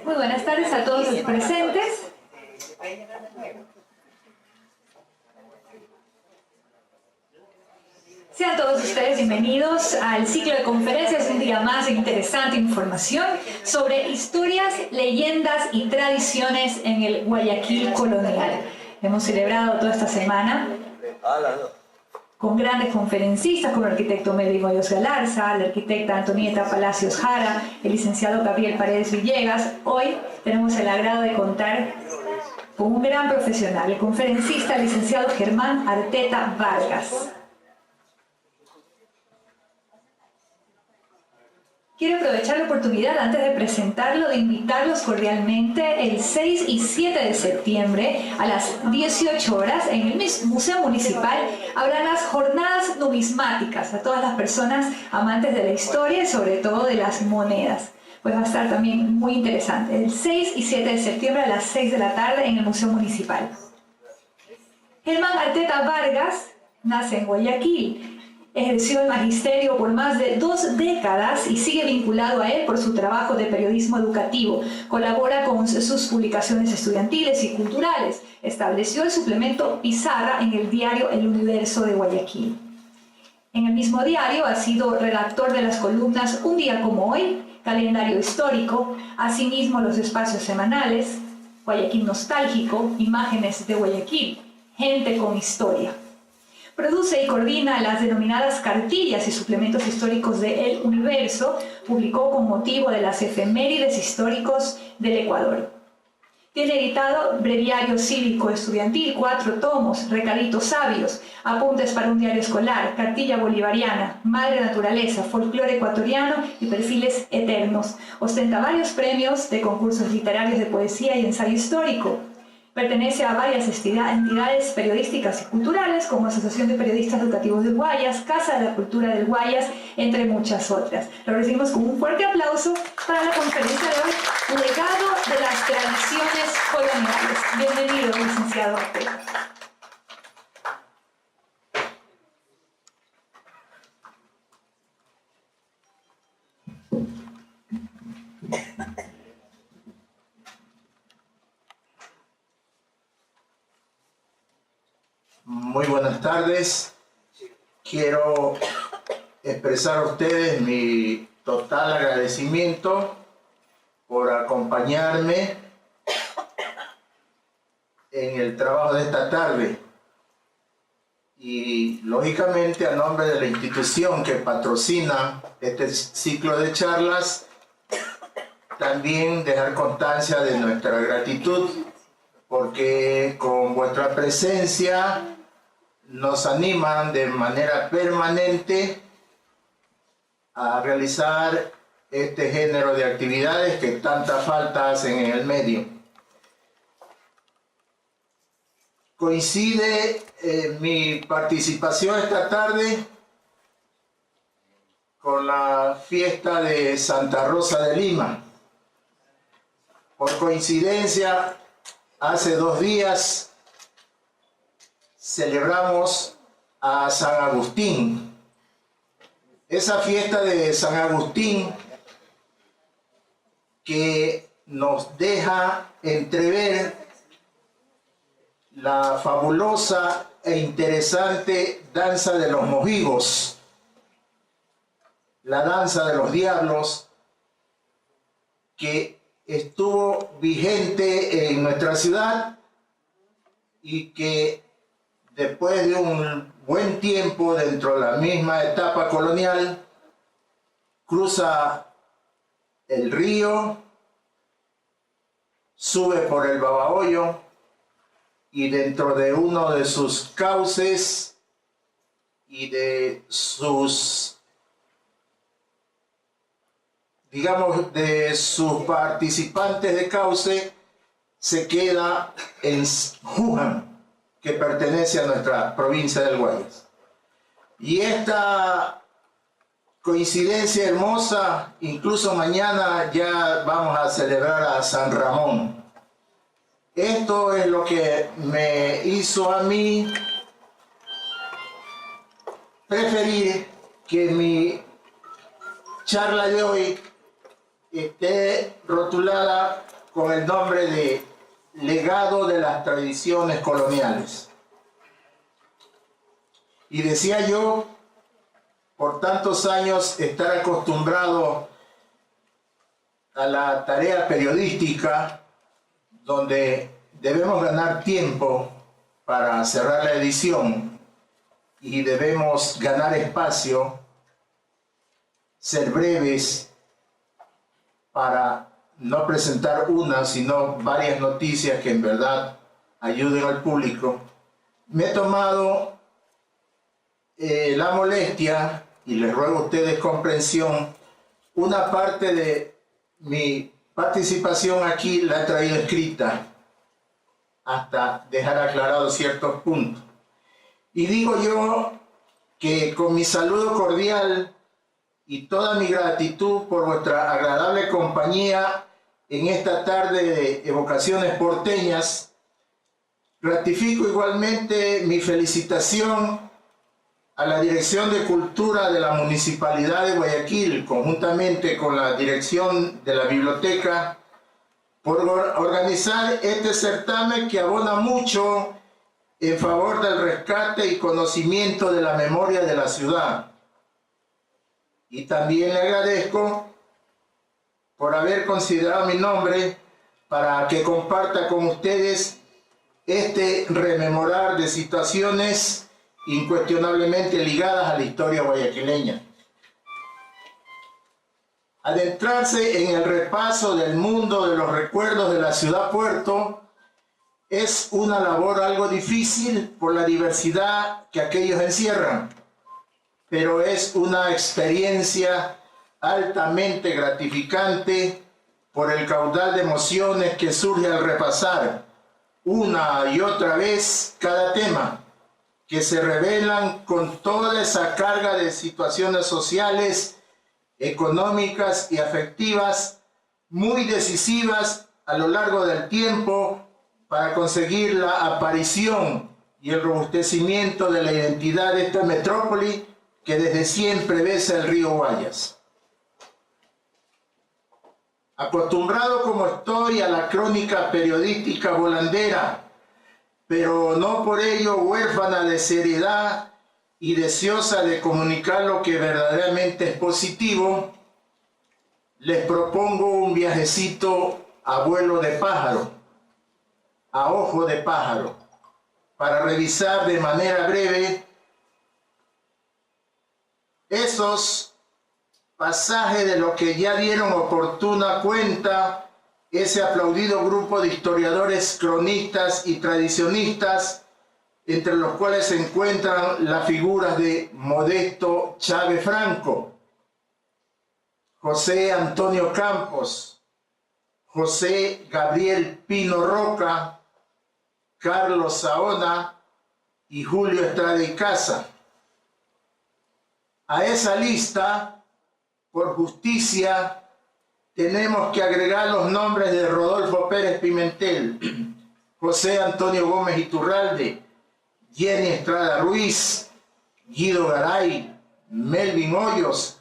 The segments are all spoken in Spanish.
Muy buenas tardes a todos los presentes. Sean todos ustedes bienvenidos al ciclo de conferencias, un día más de interesante información sobre historias, leyendas y tradiciones en el Guayaquil colonial. Hemos celebrado toda esta semana con grandes conferencistas como el arquitecto Melvin Hoyos Galarza, la arquitecta Antonieta Palacios Jara, el licenciado Gabriel Paredes Villegas. Hoy tenemos el agrado de contar con un gran profesional, el conferencista licenciado Germán Arteta Vargas. Quiero aprovechar la oportunidad, antes de presentarlo, de invitarlos cordialmente el 6 y 7 de septiembre a las 18 horas en el Museo Municipal. Habrá las jornadas numismáticas a todas las personas amantes de la historia y sobre todo de las monedas. Pues va a estar también muy interesante. El 6 y 7 de septiembre a las 6 de la tarde en el Museo Municipal. Germán Arteta Vargas nace en Guayaquil. Ejerció el magisterio por más de 2 décadas y sigue vinculado a él por su trabajo de periodismo educativo. Colabora con sus publicaciones estudiantiles y culturales. Estableció el suplemento Pizarra en el diario El Universo de Guayaquil. En el mismo diario ha sido redactor de las columnas Un día como hoy, Calendario histórico, asimismo los espacios semanales, Guayaquil nostálgico, Imágenes de Guayaquil, Gente con historia. Produce y coordina las denominadas cartillas y suplementos históricos de El Universo, publicó con motivo de las efemérides históricos del Ecuador. Tiene editado Breviario Cívico Estudiantil, 4 tomos, Recaditos Sabios, Apuntes para un diario escolar, Cartilla Bolivariana, Madre Naturaleza, Folclore Ecuatoriano y Perfiles Eternos. Ostenta varios premios de concursos literarios de poesía y ensayo histórico. Pertenece a varias entidades periodísticas y culturales, como Asociación de Periodistas Educativos del Guayas, Casa de la Cultura del Guayas, entre muchas otras. Lo recibimos con un fuerte aplauso para la conferencia de hoy, Legado de las Tradiciones Coloniales. Bienvenido, licenciado Arteta. Muy buenas tardes. Quiero expresar a ustedes mi total agradecimiento por acompañarme en el trabajo de esta tarde. Y lógicamente, a nombre de la institución que patrocina este ciclo de charlas, también dejar constancia de nuestra gratitud, porque con vuestra presencia nos animan de manera permanente a realizar este género de actividades que tanta falta hacen en el medio. Coincide mi participación esta tarde con la fiesta de Santa Rosa de Lima. Por coincidencia, hace 2 días celebramos a San Agustín. Esa fiesta de San Agustín que nos deja entrever la fabulosa e interesante danza de los mojigos, la danza de los diablos, que estuvo vigente en nuestra ciudad y que después de un buen tiempo dentro de la misma etapa colonial cruza el río, sube por el Babahoyo y dentro de uno de sus cauces y de sus, digamos, de sus participantes de cauce, se queda en Juján, que pertenece a nuestra provincia del Guayas. Y esta coincidencia hermosa, incluso mañana ya vamos a celebrar a San Ramón. Esto es lo que me hizo a mí preferir que mi charla de hoy esté rotulada con el nombre de Legado de las Tradiciones Coloniales. Y decía yo, por tantos años estar acostumbrado a la tarea periodística, donde debemos ganar tiempo para cerrar la edición y debemos ganar espacio, ser breves para no presentar una, sino varias noticias que en verdad ayuden al público. Me he tomado la molestia, y les ruego a ustedes comprensión, una parte de mi participación aquí la he traído escrita hasta dejar aclarados ciertos puntos. Y digo yo que con mi saludo cordial y toda mi gratitud por vuestra agradable compañía en esta tarde de evocaciones porteñas, ratifico igualmente mi felicitación a la Dirección de Cultura de la Municipalidad de Guayaquil, conjuntamente con la Dirección de la Biblioteca, por organizar este certamen que abona mucho en favor del rescate y conocimiento de la memoria de la ciudad. Y también le agradezco por haber considerado mi nombre para que comparta con ustedes este rememorar de situaciones incuestionablemente ligadas a la historia guayaquileña. Adentrarse en el repaso del mundo de los recuerdos de la ciudad-puerto es una labor algo difícil por la diversidad que aquellos encierran, pero es una experiencia altamente gratificante por el caudal de emociones que surge al repasar una y otra vez cada tema, que se revelan con toda esa carga de situaciones sociales, económicas y afectivas muy decisivas a lo largo del tiempo para conseguir la aparición y el robustecimiento de la identidad de esta metrópoli que desde siempre besa el río Guayas. Acostumbrado como estoy a la crónica periodística volandera, pero no por ello huérfana de seriedad y deseosa de comunicar lo que verdaderamente es positivo, les propongo un viajecito a vuelo de pájaro, a ojo de pájaro, para revisar de manera breve esos pasajes de lo que ya dieron oportuna cuenta ese aplaudido grupo de historiadores, cronistas y tradicionistas, entre los cuales se encuentran las figuras de Modesto Chávez Franco, José Antonio Campos, José Gabriel Pino Roca, Carlos Saona y Julio Estrada y Casa. A esa lista, por justicia, tenemos que agregar los nombres de Rodolfo Pérez Pimentel, José Antonio Gómez Iturralde, Jenny Estrada Ruiz, Guido Garay, Melvin Hoyos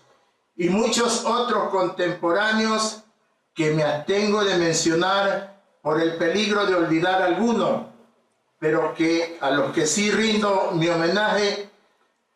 y muchos otros contemporáneos que me abstengo de mencionar por el peligro de olvidar alguno, pero que a los que sí rindo mi homenaje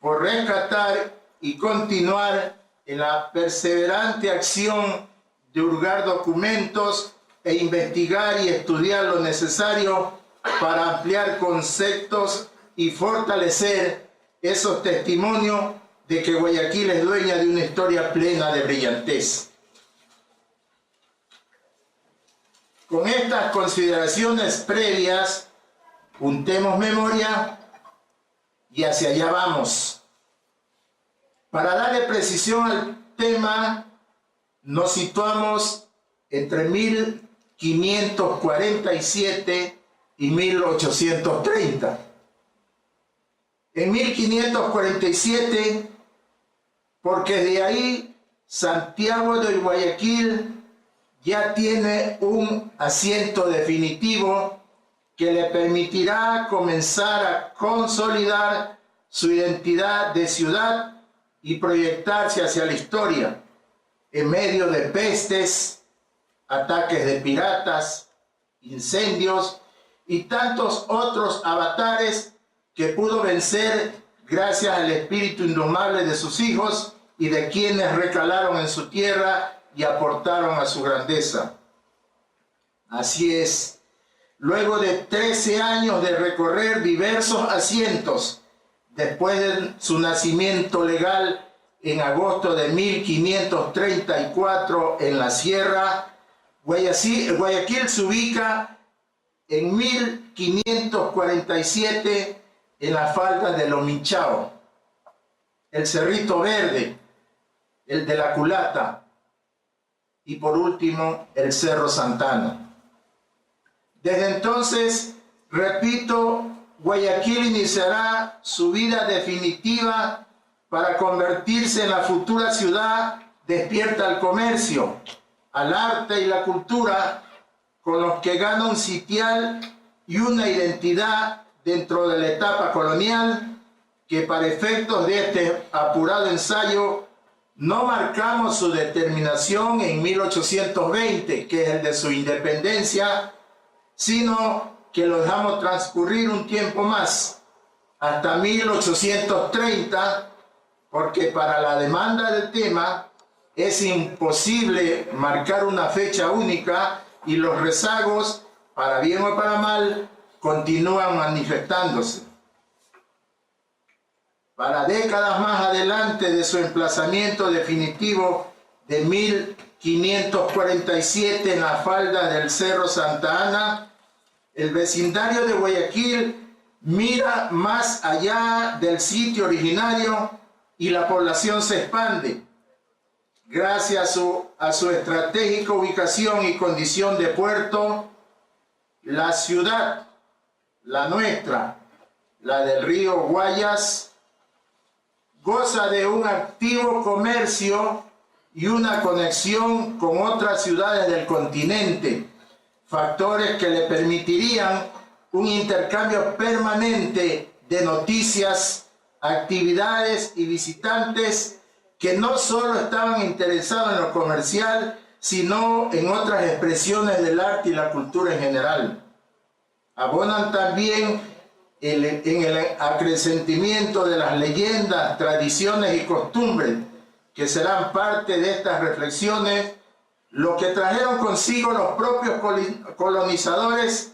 por rescatar y continuar en la perseverante acción de hurgar documentos e investigar y estudiar lo necesario para ampliar conceptos y fortalecer esos testimonios de que Guayaquil es dueña de una historia plena de brillantez. Con estas consideraciones previas, juntemos memoria y hacia allá vamos. Para darle precisión al tema, nos situamos entre 1547 y 1830. En 1547, porque de ahí Santiago de Guayaquil ya tiene un asiento definitivo que le permitirá comenzar a consolidar su identidad de ciudad y proyectarse hacia la historia, en medio de pestes, ataques de piratas, incendios y tantos otros avatares que pudo vencer gracias al espíritu indomable de sus hijos y de quienes recalaron en su tierra y aportaron a su grandeza. Así es, luego de 13 años de recorrer diversos asientos, después de su nacimiento legal en agosto de 1534 en la sierra, Guayaquil se ubica en 1547 en la falda de Lominchao, el Cerrito Verde, el de la Culata y por último el Cerro Santana. Desde entonces, repito, Guayaquil iniciará su vida definitiva para convertirse en la futura ciudad despierta al comercio, al arte y la cultura, con los que gana un sitial y una identidad dentro de la etapa colonial, que para efectos de este apurado ensayo no marcamos su determinación en 1820, que es el de su independencia, sino que lo dejamos transcurrir un tiempo más, hasta 1830, porque para la demanda del tema es imposible marcar una fecha única y los rezagos, para bien o para mal, continúan manifestándose. Para décadas más adelante de su emplazamiento definitivo de 1547 en la falda del Cerro Santa Ana, el vecindario de Guayaquil mira más allá del sitio originario y la población se expande. Gracias a su estratégica ubicación y condición de puerto, la ciudad, la nuestra, la del río Guayas, goza de un activo comercio y una conexión con otras ciudades del continente, factores que le permitirían un intercambio permanente de noticias, actividades y visitantes que no solo estaban interesados en lo comercial, sino en otras expresiones del arte y la cultura en general. Abonan también en el acrecentamiento de las leyendas, tradiciones y costumbres que serán parte de estas reflexiones, lo que trajeron consigo los propios colonizadores,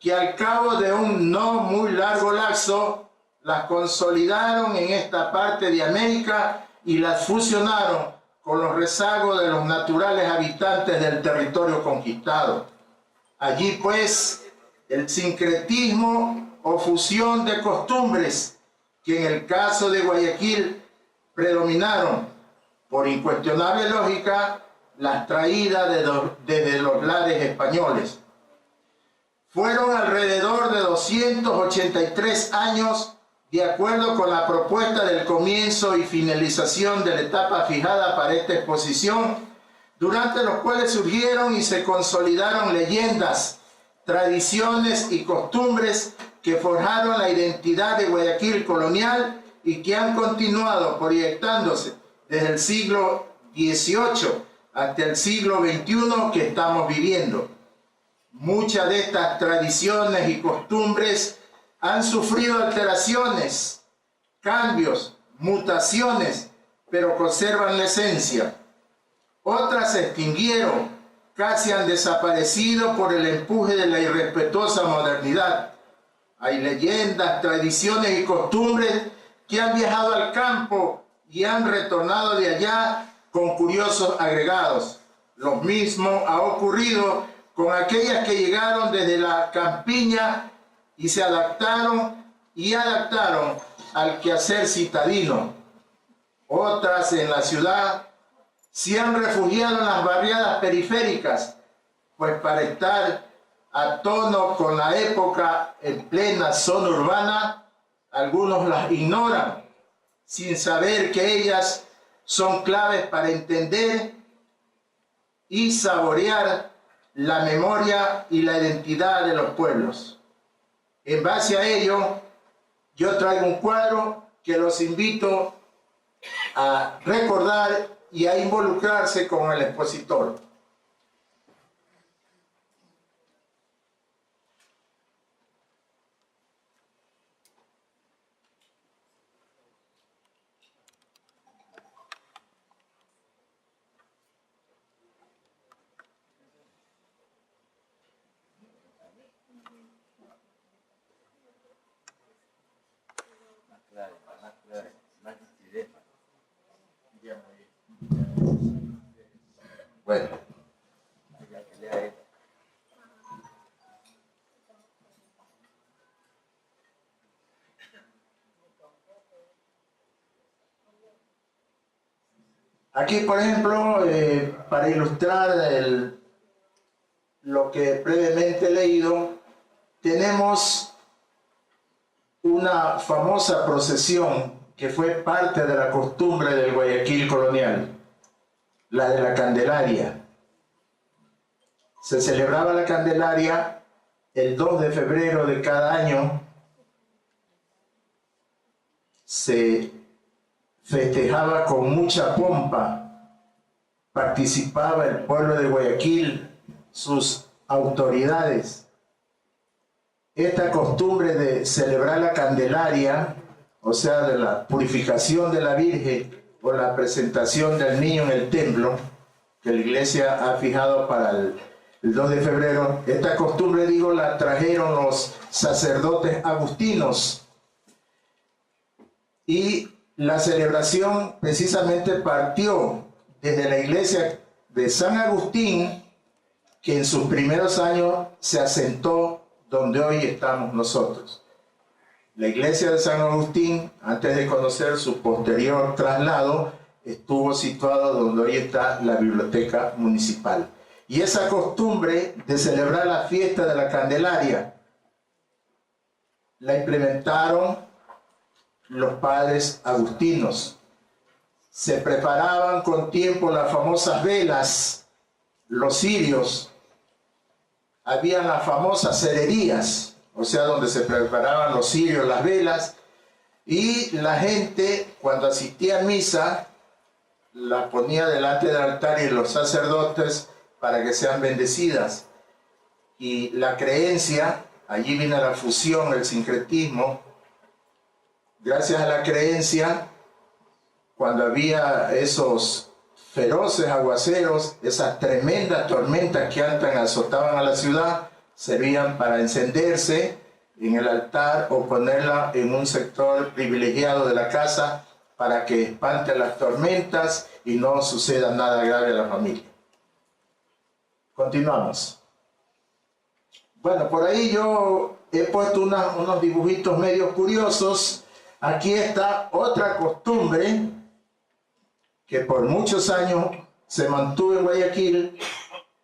que al cabo de un no muy largo lapso las consolidaron en esta parte de América y las fusionaron con los rezagos de los naturales habitantes del territorio conquistado. Allí pues el sincretismo o fusión de costumbres que en el caso de Guayaquil predominaron, por incuestionable lógica, las traídas desde los lares españoles. Fueron alrededor de 283 años, de acuerdo con la propuesta del comienzo y finalización de la etapa fijada para esta exposición, durante los cuales surgieron y se consolidaron leyendas, tradiciones y costumbres que forjaron la identidad de Guayaquil colonial y que han continuado proyectándose desde el siglo XVIII hasta el siglo XXI que estamos viviendo. Muchas de estas tradiciones y costumbres han sufrido alteraciones, cambios, mutaciones, pero conservan la esencia. Otras se extinguieron, casi han desaparecido por el empuje de la irrespetuosa modernidad. Hay leyendas, tradiciones y costumbres que han viajado al campo y han retornado de allá con curiosos agregados. Lo mismo ha ocurrido con aquellas que llegaron desde la campiña y se adaptaron al quehacer citadino. Otras en la ciudad se han refugiado en las barriadas periféricas, pues para estar a tono con la época en plena zona urbana, algunos las ignoran, sin saber que ellas son claves para entender y saborear la memoria y la identidad de los pueblos. En base a ello, yo traigo un cuadro que los invito a recordar y a involucrarse con el expositor. Bueno. Aquí, por ejemplo, para ilustrar lo que brevemente he leído, tenemos una famosa procesión que fue parte de la costumbre del Guayaquil colonial, la de la Candelaria. Se celebraba la Candelaria el 2 de febrero de cada año. Se festejaba con mucha pompa. Participaba el pueblo de Guayaquil, sus autoridades. Esta costumbre de celebrar la Candelaria, o sea, de la purificación de la Virgen o la presentación del niño en el templo, que la iglesia ha fijado para el 2 de febrero, esta costumbre, digo, la trajeron los sacerdotes agustinos. Y la celebración precisamente partió desde la iglesia de San Agustín, que en sus primeros años se asentó donde hoy estamos nosotros. La iglesia de San Agustín, antes de conocer su posterior traslado, estuvo situada donde hoy está la biblioteca municipal. Y esa costumbre de celebrar la fiesta de la Candelaria la implementaron los padres agustinos. Se preparaban con tiempo las famosas velas, los cirios. Habían las famosas cererías, o sea, donde se preparaban los cirios, las velas, y la gente, cuando asistía a misa, la ponía delante del altar y los sacerdotes para que sean bendecidas. Y la creencia, allí viene la fusión, el sincretismo. Gracias a la creencia, cuando había esos feroces aguaceros, esas tremendas tormentas que antes azotaban a la ciudad, servían para encenderse en el altar o ponerla en un sector privilegiado de la casa para que espanten las tormentas y no suceda nada grave a la familia. Continuamos. Bueno, por ahí yo he puesto unos dibujitos medio curiosos. Aquí está otra costumbre que por muchos años se mantuvo en Guayaquil,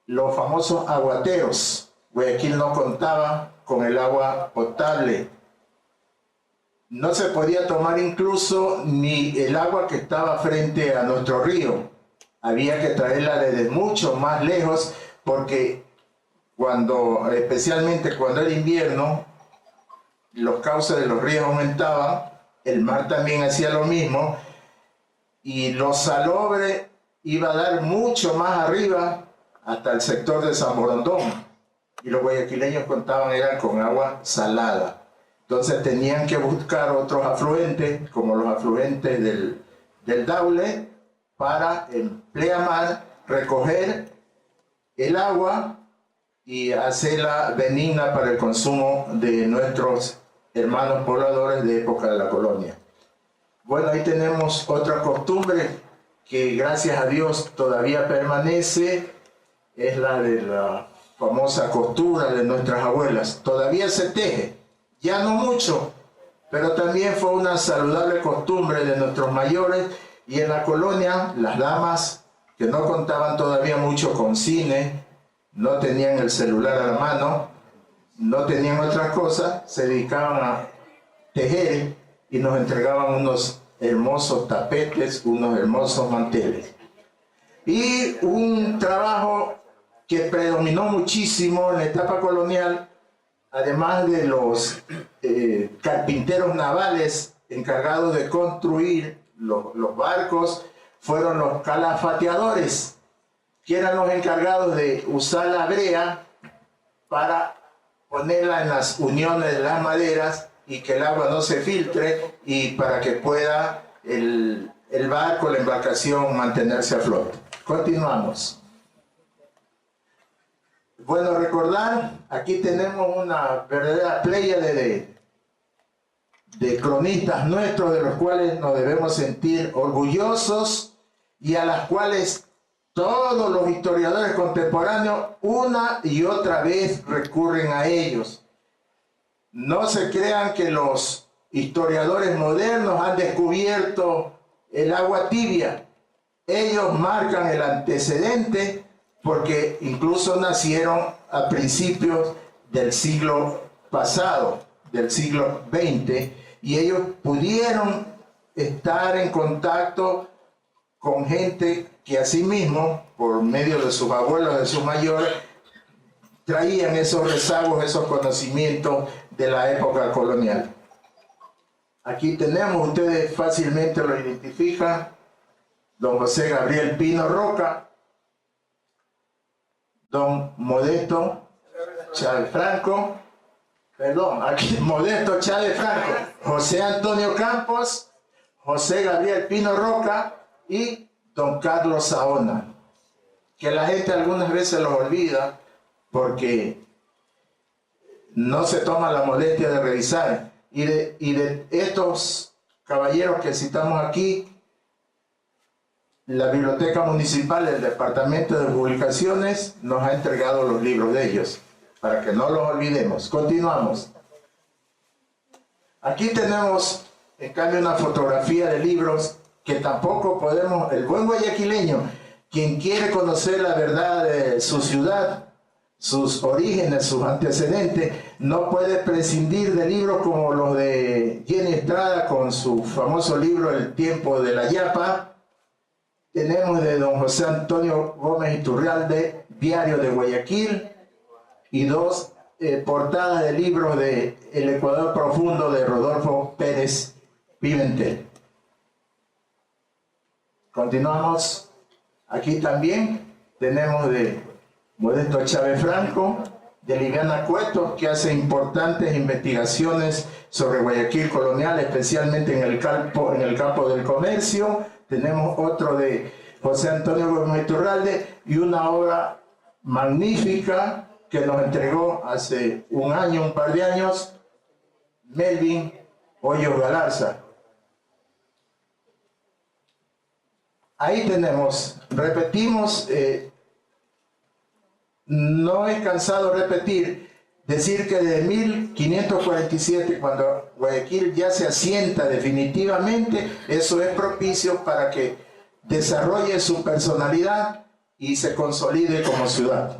los famosos aguateros. Guayaquil no contaba con el agua potable. No se podía tomar incluso ni el agua que estaba frente a nuestro río. Había que traerla desde mucho más lejos porque especialmente cuando era invierno, los cauces de los ríos aumentaban, el mar también hacía lo mismo y los salobres iba a dar mucho más arriba hasta el sector de San Borondón. Y los guayaquileños eran con agua salada. Entonces tenían que buscar otros afluentes, como los afluentes del Daule, para en pleamar recoger el agua y hacerla benigna para el consumo de nuestros hermanos pobladores de época de la colonia. Bueno, ahí tenemos otra costumbre que gracias a Dios todavía permanece, es la de la famosa costura de nuestras abuelas. Todavía se teje, ya no mucho, pero también fue una saludable costumbre de nuestros mayores, y en la colonia las damas que no contaban todavía mucho con cine, no tenían el celular a la mano, no tenían otras cosas, se dedicaban a tejer y nos entregaban unos hermosos tapetes, unos hermosos manteles. Y un trabajo que predominó muchísimo en la etapa colonial, además de los carpinteros navales encargados de construir los barcos, fueron los calafateadores, que eran los encargados de usar la brea para ponerla en las uniones de las maderas y que el agua no se filtre y para que pueda el barco, la embarcación mantenerse a flote. Continuamos. Bueno, recordar, aquí tenemos una verdadera pléyade de cronistas nuestros, de los cuales nos debemos sentir orgullosos y a las cuales todos los historiadores contemporáneos una y otra vez recurren a ellos. No se crean que los historiadores modernos han descubierto el agua tibia. Ellos marcan el antecedente porque incluso nacieron a principios del siglo pasado, del siglo XX, y ellos pudieron estar en contacto con gente que asimismo, por medio de sus abuelos, de sus mayores, traían esos rezagos, esos conocimientos de la época colonial. Aquí tenemos, ustedes fácilmente lo identifican, don José Gabriel Pino Roca, don Modesto Chávez Franco, Modesto Chávez Franco, José Antonio Campos, José Gabriel Pino Roca y don Carlos Saona, que la gente algunas veces los olvida porque no se toma la molestia de revisar. Y de estos caballeros que citamos aquí, la Biblioteca Municipal del Departamento de Publicaciones nos ha entregado los libros de ellos, para que no los olvidemos. Continuamos. Aquí tenemos, en cambio, una fotografía de libros que tampoco podemos, el buen guayaquileño, quien quiere conocer la verdad de su ciudad, sus orígenes, sus antecedentes, no puede prescindir de libros como los de Jenny Estrada con su famoso libro El tiempo de la Yapa. Tenemos de don José Antonio Gómez Iturralde, Diario de Guayaquil, y dos portadas de libros de El Ecuador Profundo de Rodolfo Pérez Pimentel. Continuamos. Aquí también tenemos de Modesto Chávez Franco, de Liliana Cueto, que hace importantes investigaciones sobre Guayaquil colonial, especialmente en el campo del comercio. Tenemos otro de José Antonio Gómez Iturralde y una obra magnífica que nos entregó hace un par de años, Melvin Hoyos Galarza. Ahí tenemos, repetimos, no he cansado de repetir, decir que de 1547, cuando Guayaquil ya se asienta definitivamente, eso es propicio para que desarrolle su personalidad y se consolide como ciudad.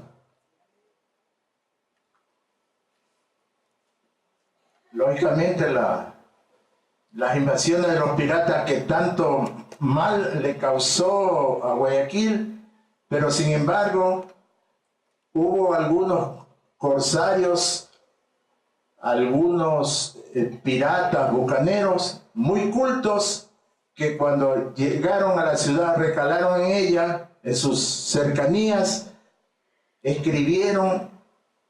Lógicamente las invasiones de los piratas que tanto mal le causó a Guayaquil, pero sin embargo hubo algunos corsarios, algunos piratas, bucaneros, muy cultos, que cuando llegaron a la ciudad, recalaron en ella, en sus cercanías, escribieron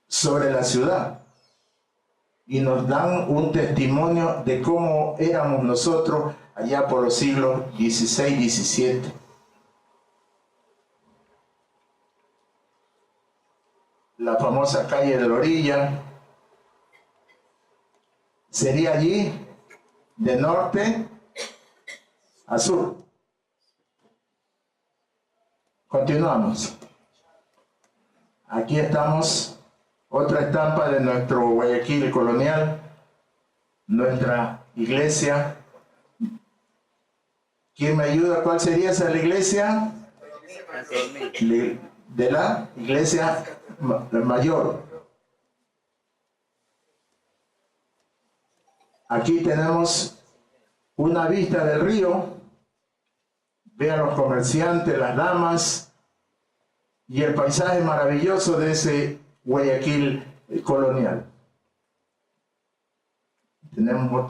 sobre la ciudad y nos dan un testimonio de cómo éramos nosotros allá por los siglos XVI, XVII. La famosa calle de la orilla sería allí de norte a sur. Continuamos. Aquí estamos, otra estampa de nuestro Guayaquil colonial, nuestra iglesia. ¿Quién me ayuda? ¿Cuál sería esa la iglesia? De la iglesia mayor. Aquí tenemos una vista del río. Vean los comerciantes, las damas y el paisaje maravilloso de ese Guayaquil colonial. Tenemos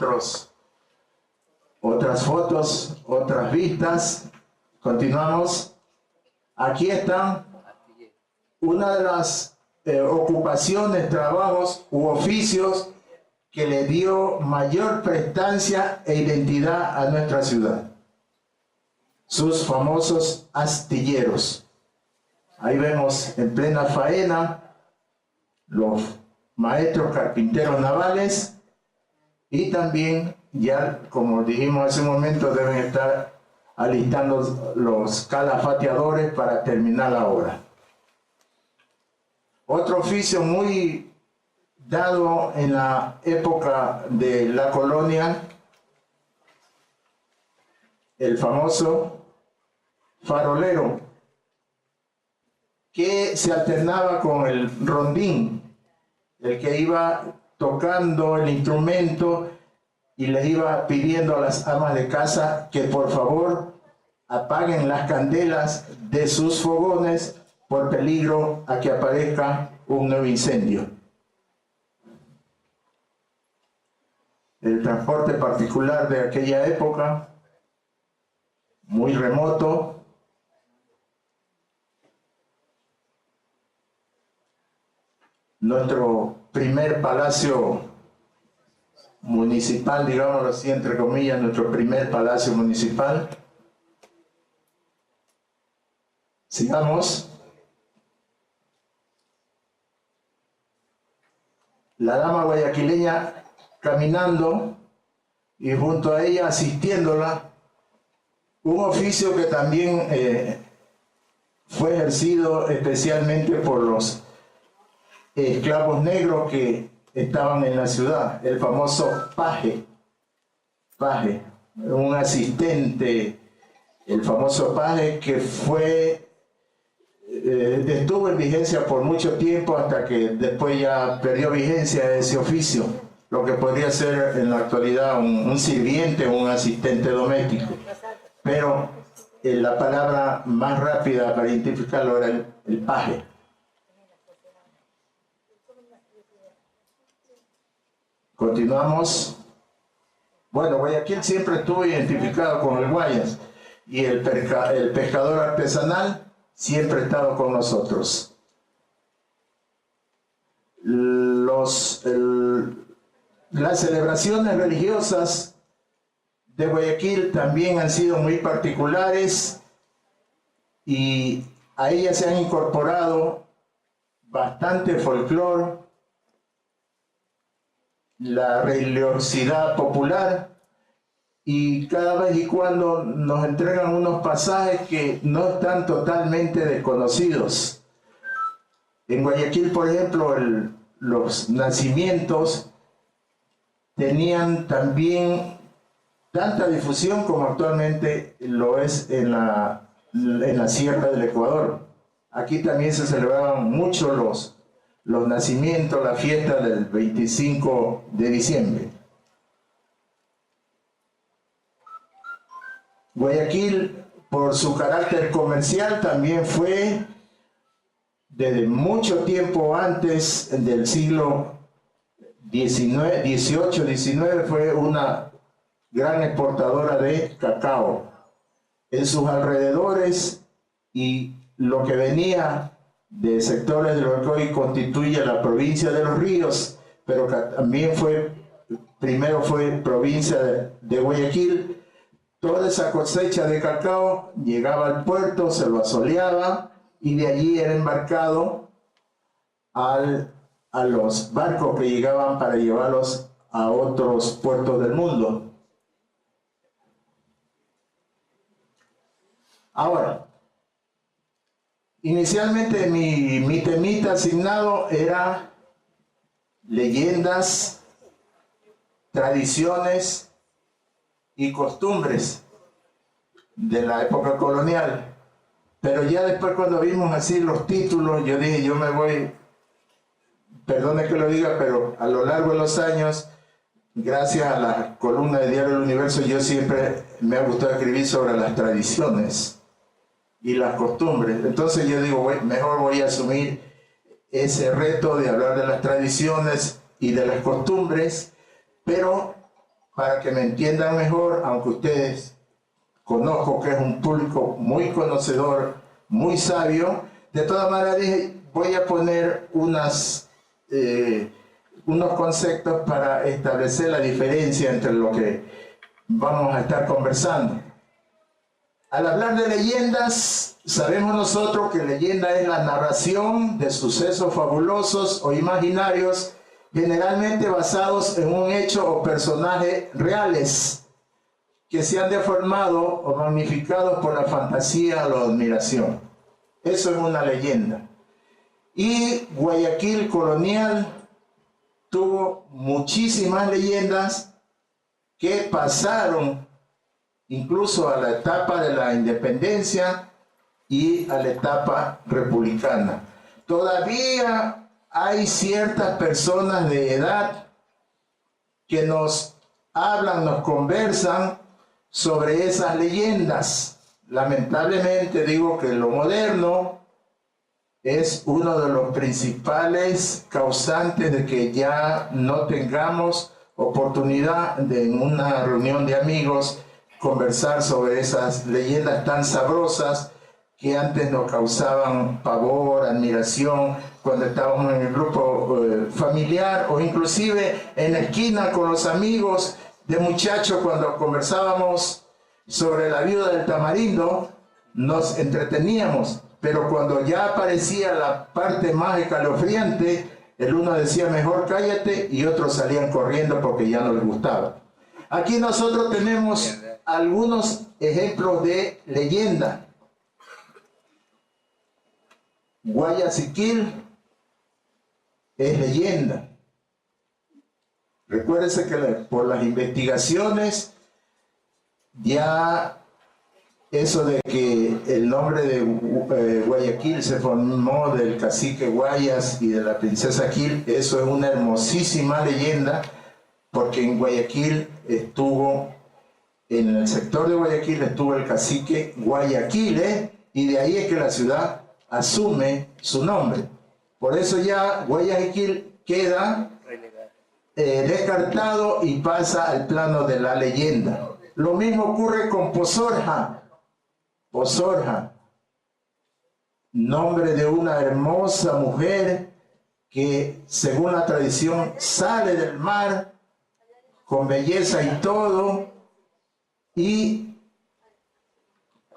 otras fotos, otras vistas Continuamos. Aquí están una de las ocupaciones, trabajos u oficios que le dio mayor prestancia e identidad a nuestra ciudad. Sus famosos astilleros. Ahí vemos en plena faena los maestros carpinteros navales y también, ya como dijimos hace un momento, deben estar alistando los calafateadores para terminar la obra. Otro oficio muy dado en la época de la colonia, el famoso farolero, que se alternaba con el rondín, el que iba tocando el instrumento y les iba pidiendo a las amas de casa que por favor apaguen las candelas de sus fogones por peligro a que aparezca un nuevo incendio. El transporte particular de aquella época, muy remoto. Nuestro primer palacio municipal, digámoslo así, entre comillas, nuestro primer palacio municipal. Sigamos. La dama guayaquileña caminando y junto a ella asistiéndola, un oficio que también fue ejercido especialmente por los esclavos negros que estaban en la ciudad, el famoso paje, un asistente, el famoso paje que estuvo en vigencia por mucho tiempo hasta que después ya perdió vigencia ese oficio, lo que podría ser en la actualidad un sirviente o un asistente doméstico, pero la palabra más rápida para identificarlo era el paje. Continuamos. Bueno, Guayaquil siempre estuvo identificado con el Guayas y el pescador artesanal siempre ha estado con nosotros. Las celebraciones religiosas de Guayaquil también han sido muy particulares y a ellas se han incorporado bastante folclore, la religiosidad popular, y cada vez y cuando nos entregan unos pasajes que no están totalmente desconocidos. En Guayaquil, por ejemplo, los nacimientos tenían también tanta difusión como actualmente lo es en la Sierra del Ecuador. Aquí también se celebraban mucho los nacimientos, la fiesta del 25 de diciembre. Guayaquil, por su carácter comercial, también fue, desde mucho tiempo antes del siglo XVIII-XIX, fue una gran exportadora de cacao. En sus alrededores y lo que venía de sectores de lo que hoy constituye la provincia de Los Ríos, pero que también primero fue provincia de Guayaquil. Toda esa cosecha de cacao llegaba al puerto, se lo asoleaba y de allí era embarcado a los barcos que llegaban para llevarlos a otros puertos del mundo. Ahora, inicialmente mi temita asignado era leyendas, tradiciones y costumbres de la época colonial. Pero ya después, cuando vimos así los títulos, yo dije, yo me voy, perdone que lo diga, pero a lo largo de los años, gracias a la columna de Diario del Universo, yo siempre me ha gustado escribir sobre las tradiciones y las costumbres. Entonces yo digo, mejor voy a asumir ese reto de hablar de las tradiciones y de las costumbres, pero para que me entiendan mejor, aunque ustedes conozco que es un público muy conocedor, muy sabio. De todas maneras dije, voy a poner unos conceptos para establecer la diferencia entre lo que vamos a estar conversando. Al hablar de leyendas, sabemos nosotros que leyenda es la narración de sucesos fabulosos o imaginarios, generalmente basados en un hecho o personajes reales, que se han deformado o magnificado por la fantasía o la admiración. Eso es una leyenda. Y Guayaquil colonial tuvo muchísimas leyendas que pasaron incluso a la etapa de la independencia y a la etapa republicana. Todavía hay ciertas personas de edad que nos hablan, nos conversan sobre esas leyendas. Lamentablemente digo que lo moderno es uno de los principales causantes de que ya no tengamos oportunidad de en una reunión de amigos conversar sobre esas leyendas tan sabrosas que antes nos causaban pavor, admiración, cuando estábamos en el grupo familiar o inclusive en la esquina con los amigos de muchachos cuando conversábamos sobre la viuda del tamarindo, nos entreteníamos, pero cuando ya aparecía la parte más escalofriante, el uno decía mejor cállate y otros salían corriendo porque ya no les gustaba. Aquí nosotros tenemos algunos ejemplos de leyenda. Guayaquil es leyenda. Recuérdese que por las investigaciones ya eso de que el nombre de Guayaquil se formó del cacique Guayas y de la princesa Quil, eso es una hermosísima leyenda, porque en Guayaquil estuvo, en el sector de Guayaquil estuvo el cacique Guayaquil, y de ahí es que la ciudad asume su nombre. Por eso ya Guayaquil queda descartado y pasa al plano de la leyenda. Lo mismo ocurre con Pozorja. Pozorja, nombre de una hermosa mujer que según la tradición sale del mar con belleza y todo, y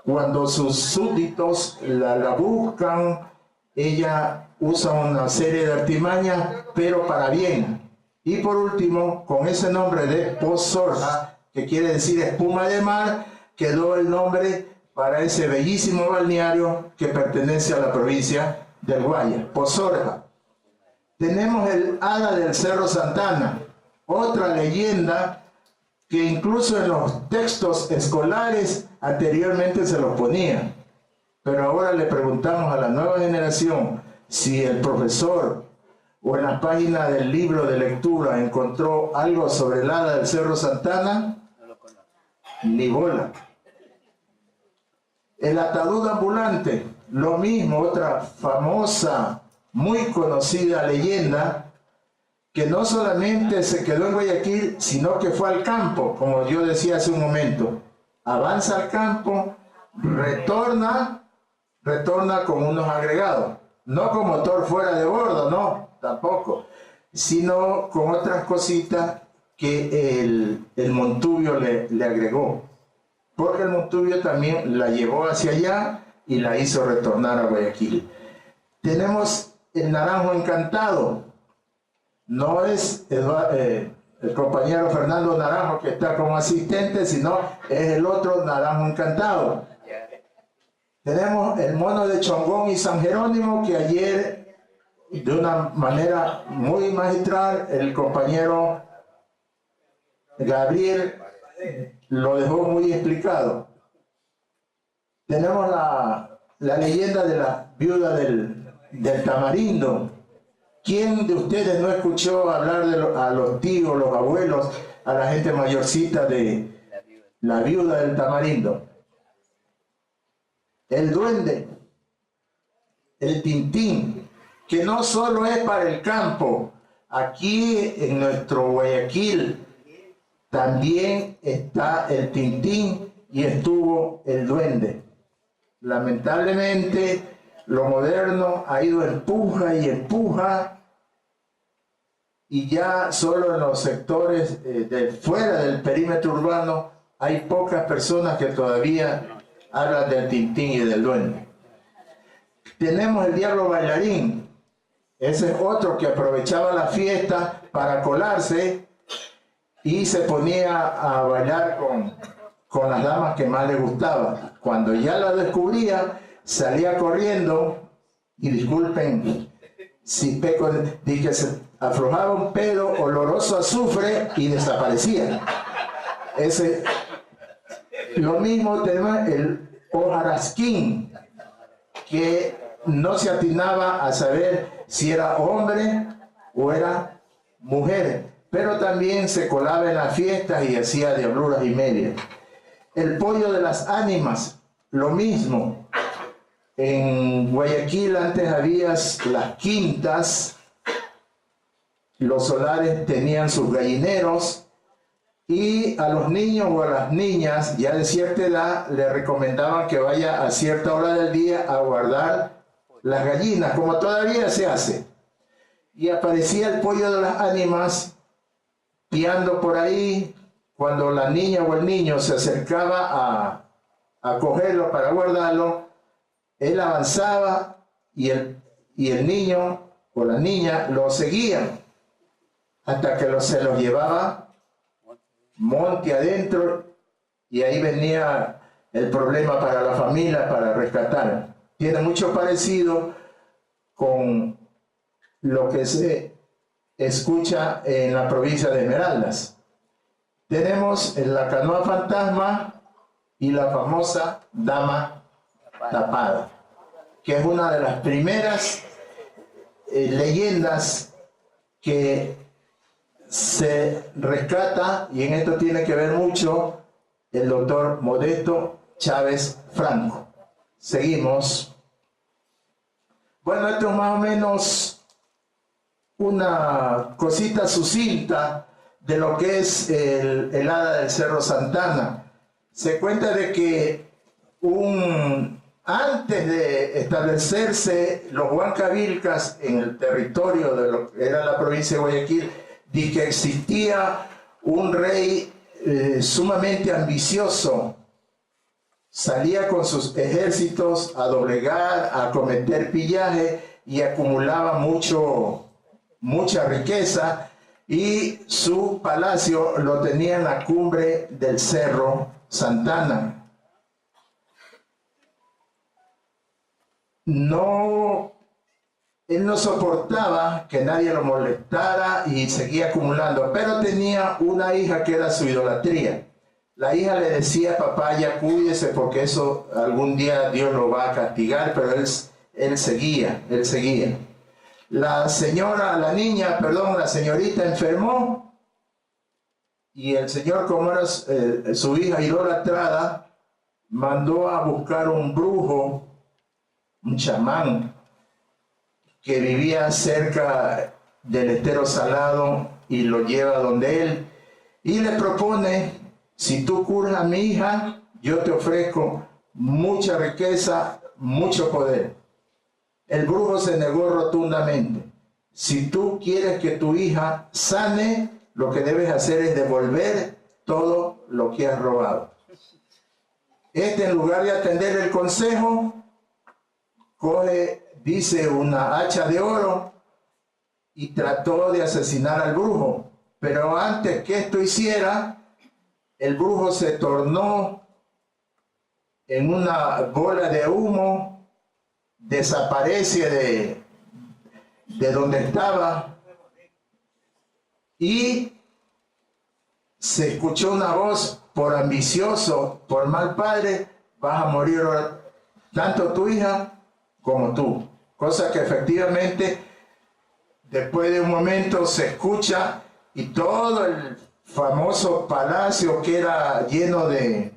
cuando sus súbditos la buscan, ella usa una serie de artimañas, pero para bien. Y por último, con ese nombre de Pozorja, que quiere decir espuma de mar, quedó el nombre para ese bellísimo balneario que pertenece a la provincia del Guayas, Pozorja. Tenemos el Hada del Cerro Santana, otra leyenda que incluso en los textos escolares anteriormente se los ponía. Pero ahora le preguntamos a la nueva generación si el profesor o en las páginas del libro de lectura encontró algo sobre el Hada del Cerro Santana, ni bola. El ataúd ambulante, lo mismo, otra famosa, muy conocida leyenda, que no solamente se quedó en Guayaquil, sino que fue al campo, como yo decía hace un momento. Avanza al campo, retorna con unos agregados. No con motor fuera de bordo, no, tampoco. Sino con otras cositas que el Montubio le agregó. Porque el Montubio también la llevó hacia allá y la hizo retornar a Guayaquil. Tenemos el Naranjo Encantado. No es el compañero Fernando Naranjo que está como asistente, sino es el otro Naranjo Encantado. Tenemos el mono de Chongón y San Jerónimo, que ayer, de una manera muy magistral, el compañero Gabriel lo dejó muy explicado. Tenemos la leyenda de la viuda del tamarindo. ¿Quién de ustedes no escuchó hablar a los tíos, los abuelos, a la gente mayorcita de la viuda del tamarindo? El duende, el tintín, que no solo es para el campo. Aquí en nuestro Guayaquil también está el tintín, y estuvo el duende. Lamentablemente, lo moderno ha ido empuja y empuja, y ya solo en los sectores de fuera del perímetro urbano hay pocas personas que todavía hablan del Tintín y del duende. Tenemos el diablo bailarín. Ese es otro que aprovechaba la fiesta para colarse y se ponía a bailar con las damas que más le gustaba. Cuando ya la descubría, salía corriendo, y disculpen si peco, dije, se aflojaba un pedo oloroso a azufre y desaparecía. Lo mismo tenemos el hojarasquín, que no se atinaba a saber si era hombre o era mujer, pero también se colaba en las fiestas y hacía diabluras y medias. El pollo de las ánimas, lo mismo. En Guayaquil antes había las quintas, los solares tenían sus gallineros, y a los niños o a las niñas ya de cierta edad le recomendaban que vaya a cierta hora del día a guardar las gallinas, como todavía se hace. Y aparecía el pollo de las ánimas piando por ahí. Cuando la niña o el niño se acercaba a cogerlo para guardarlo, él avanzaba y el niño o la niña lo seguían hasta que se los llevaba monte adentro, y ahí venía el problema para la familia para rescatar. Tiene mucho parecido con lo que se escucha en la provincia de Esmeraldas. Tenemos la canoa fantasma y la famosa dama tapada, que es una de las primeras leyendas que se rescata, y en esto tiene que ver mucho el doctor Modesto Chávez Franco. Seguimos. Bueno, esto es más o menos una cosita sucinta de lo que es el hada del Cerro Santana. Se cuenta de que antes de establecerse los huancavilcas en el territorio de lo que era la provincia de Guayaquil, di que existía un rey sumamente ambicioso. Salía con sus ejércitos a doblegar, a cometer pillaje, y acumulaba mucha riqueza, y su palacio lo tenía en la cumbre del Cerro Santana. Él no soportaba que nadie lo molestara y seguía acumulando, pero tenía una hija que era su idolatría. La hija le decía: papá, ya cuídese, porque eso algún día Dios lo va a castigar, pero él seguía. La señorita enfermó, y el señor, como era su hija idolatrada, mandó a buscar un brujo, un chamán, que vivía cerca del estero Salado, y lo lleva donde él, y le propone: si tú curas a mi hija, yo te ofrezco mucha riqueza, mucho poder. El brujo se negó rotundamente. Si tú quieres que tu hija sane, lo que debes hacer es devolver todo lo que has robado. En lugar de atender el consejo, dice una hacha de oro, y trató de asesinar al brujo. Pero antes que esto hiciera, el brujo se tornó en una bola de humo, desaparece de donde estaba, y se escuchó una voz: por ambicioso, por mal padre, vas a morir ahora, tanto tu hija como tú. Cosa que efectivamente, después de un momento, se escucha, y todo el famoso palacio, que era lleno de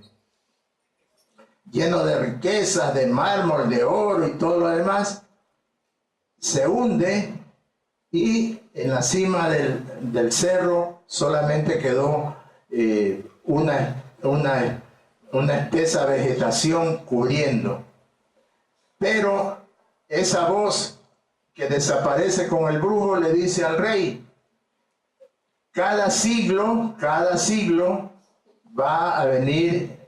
riquezas, de mármol, de oro y todo lo demás, se hunde, y en la cima del cerro solamente quedó una espesa vegetación cubriendo. Pero esa voz que desaparece con el brujo le dice al rey: cada siglo va a venir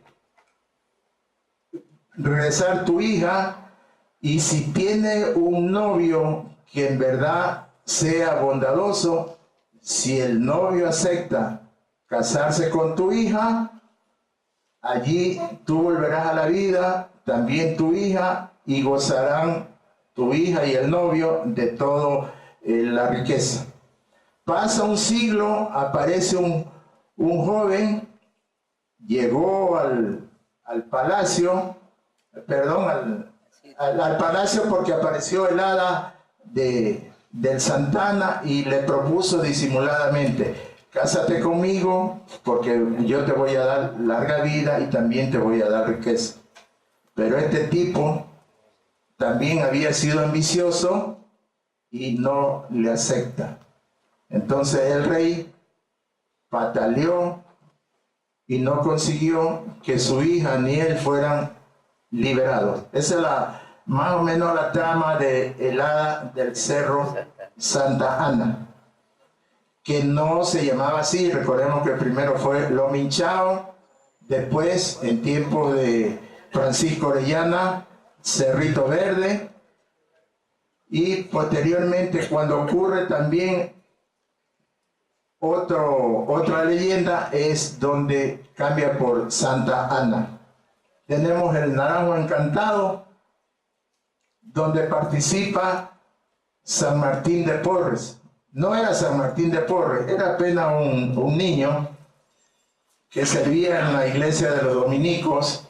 regresar tu hija, y si tiene un novio que en verdad sea bondadoso, si el novio acepta casarse con tu hija, allí tú volverás a la vida, también tu hija, y gozarán tu hija y el novio de toda la riqueza. Pasa un siglo, aparece un joven, llegó al palacio, al palacio porque apareció el hada del Santana y le propuso disimuladamente: cásate conmigo porque yo te voy a dar larga vida y también te voy a dar riqueza. Pero este tipo también había sido ambicioso y no le acepta. Entonces el rey pataleó y no consiguió que su hija ni él fueran liberados. Esa es más o menos la trama de el hada del cerro Santa Ana, que no se llamaba así. Recordemos que primero fue Lominchao, después en tiempos de Francisco Orellana, Cerrito Verde, y posteriormente, cuando ocurre también otra leyenda, es donde cambia por Santa Ana. Tenemos el Naranjo Encantado, donde participa San Martín de Porres. No era San Martín de Porres, era apenas un niño que servía en la iglesia de los dominicos,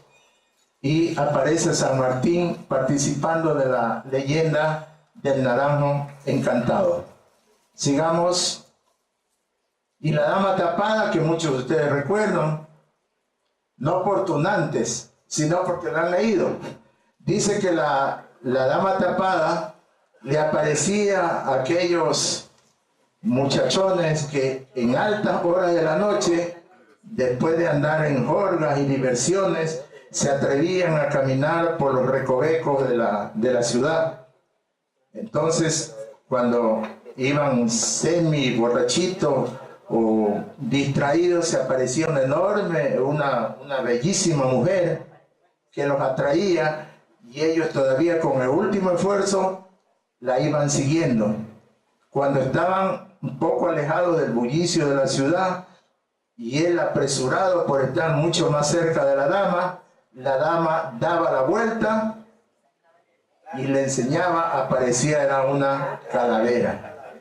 y aparece San Martín participando de la leyenda del Naranjo Encantado. Sigamos. Y la dama tapada, que muchos de ustedes recuerdan, no por tunantes, sino porque la han leído. Dice que la dama tapada le aparecía a aquellos muchachones que en altas horas de la noche, después de andar en jorgas y diversiones, se atrevían a caminar por los recovecos de la ciudad. Entonces, cuando iban semi borrachitos o distraídos, se aparecía una bellísima mujer que los atraía, y ellos todavía con el último esfuerzo la iban siguiendo. Cuando estaban un poco alejados del bullicio de la ciudad, y él apresurado por estar mucho más cerca de la dama daba la vuelta y le enseñaba, aparecía, era una calavera.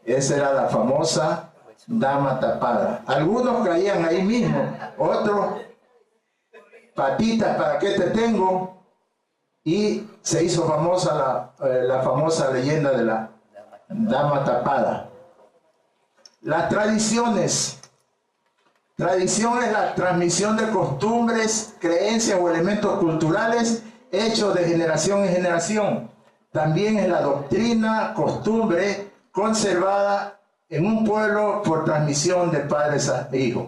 Esa era la famosa dama tapada. Algunos caían ahí mismo, otros patitas, ¿para qué te tengo? Y se hizo famosa la famosa leyenda de la dama tapada. Las tradiciones. Tradición es la transmisión de costumbres, creencias o elementos culturales hechos de generación en generación. También es la doctrina, costumbre conservada en un pueblo por transmisión de padres a hijos.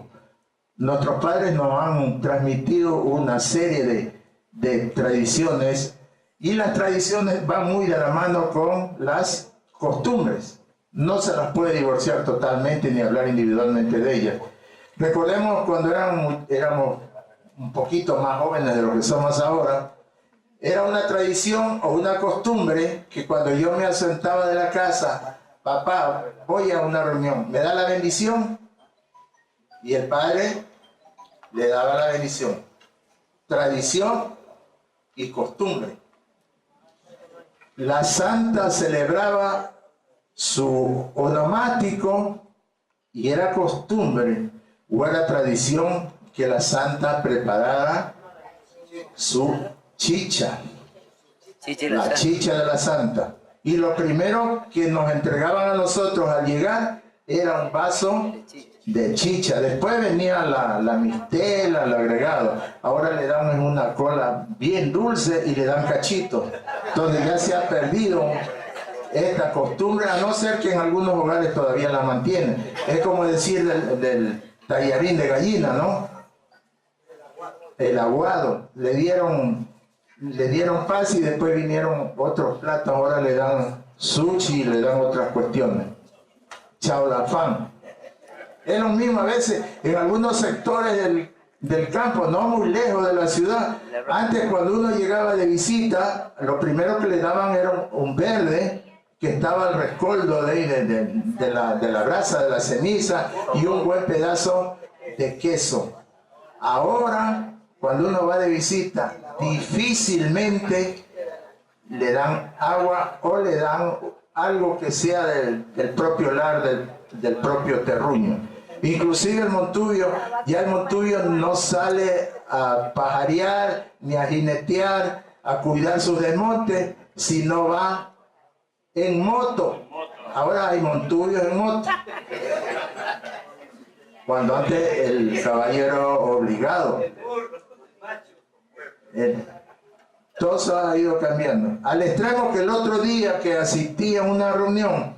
Nuestros padres nos han transmitido una serie de tradiciones, y las tradiciones van muy de la mano con las costumbres. No se las puede divorciar totalmente ni hablar individualmente de ellas. Recordemos cuando éramos un poquito más jóvenes de lo que somos ahora, era una tradición o una costumbre que cuando yo me ausentaba de la casa: papá, voy a una reunión, ¿me da la bendición? Y el padre le daba la bendición. Tradición y costumbre. La santa celebraba su onomático, y era costumbre o era tradición que la santa preparara su chicha, la chicha de la santa. Y lo primero que nos entregaban a nosotros al llegar era un vaso de chicha. Después venía la mistela, el agregado. Ahora le dan una cola bien dulce y le dan cachitos, donde ya se ha perdido esta costumbre, a no ser que en algunos hogares todavía la mantienen. Es como decir del tallarín de gallina, ¿no? el aguado, le dieron paz y después vinieron otros platos, ahora le dan sushi, le dan otras cuestiones. Chaulafán. Es lo mismo a veces en algunos sectores del campo, no muy lejos de la ciudad. Antes, cuando uno llegaba de visita, lo primero que le daban era un verde que estaba al rescoldo de la brasa, de la ceniza, y un buen pedazo de queso. Ahora, cuando uno va de visita, difícilmente le dan agua o le dan algo que sea del propio lar, del propio terruño. Inclusive el montubio no sale a pajarear ni a jinetear, a cuidar sus desmontes, sino va en moto. Ahora hay montubios en moto. Cuando antes el caballero obligado. Todo se ha ido cambiando. Al extremo que el otro día que asistí a una reunión,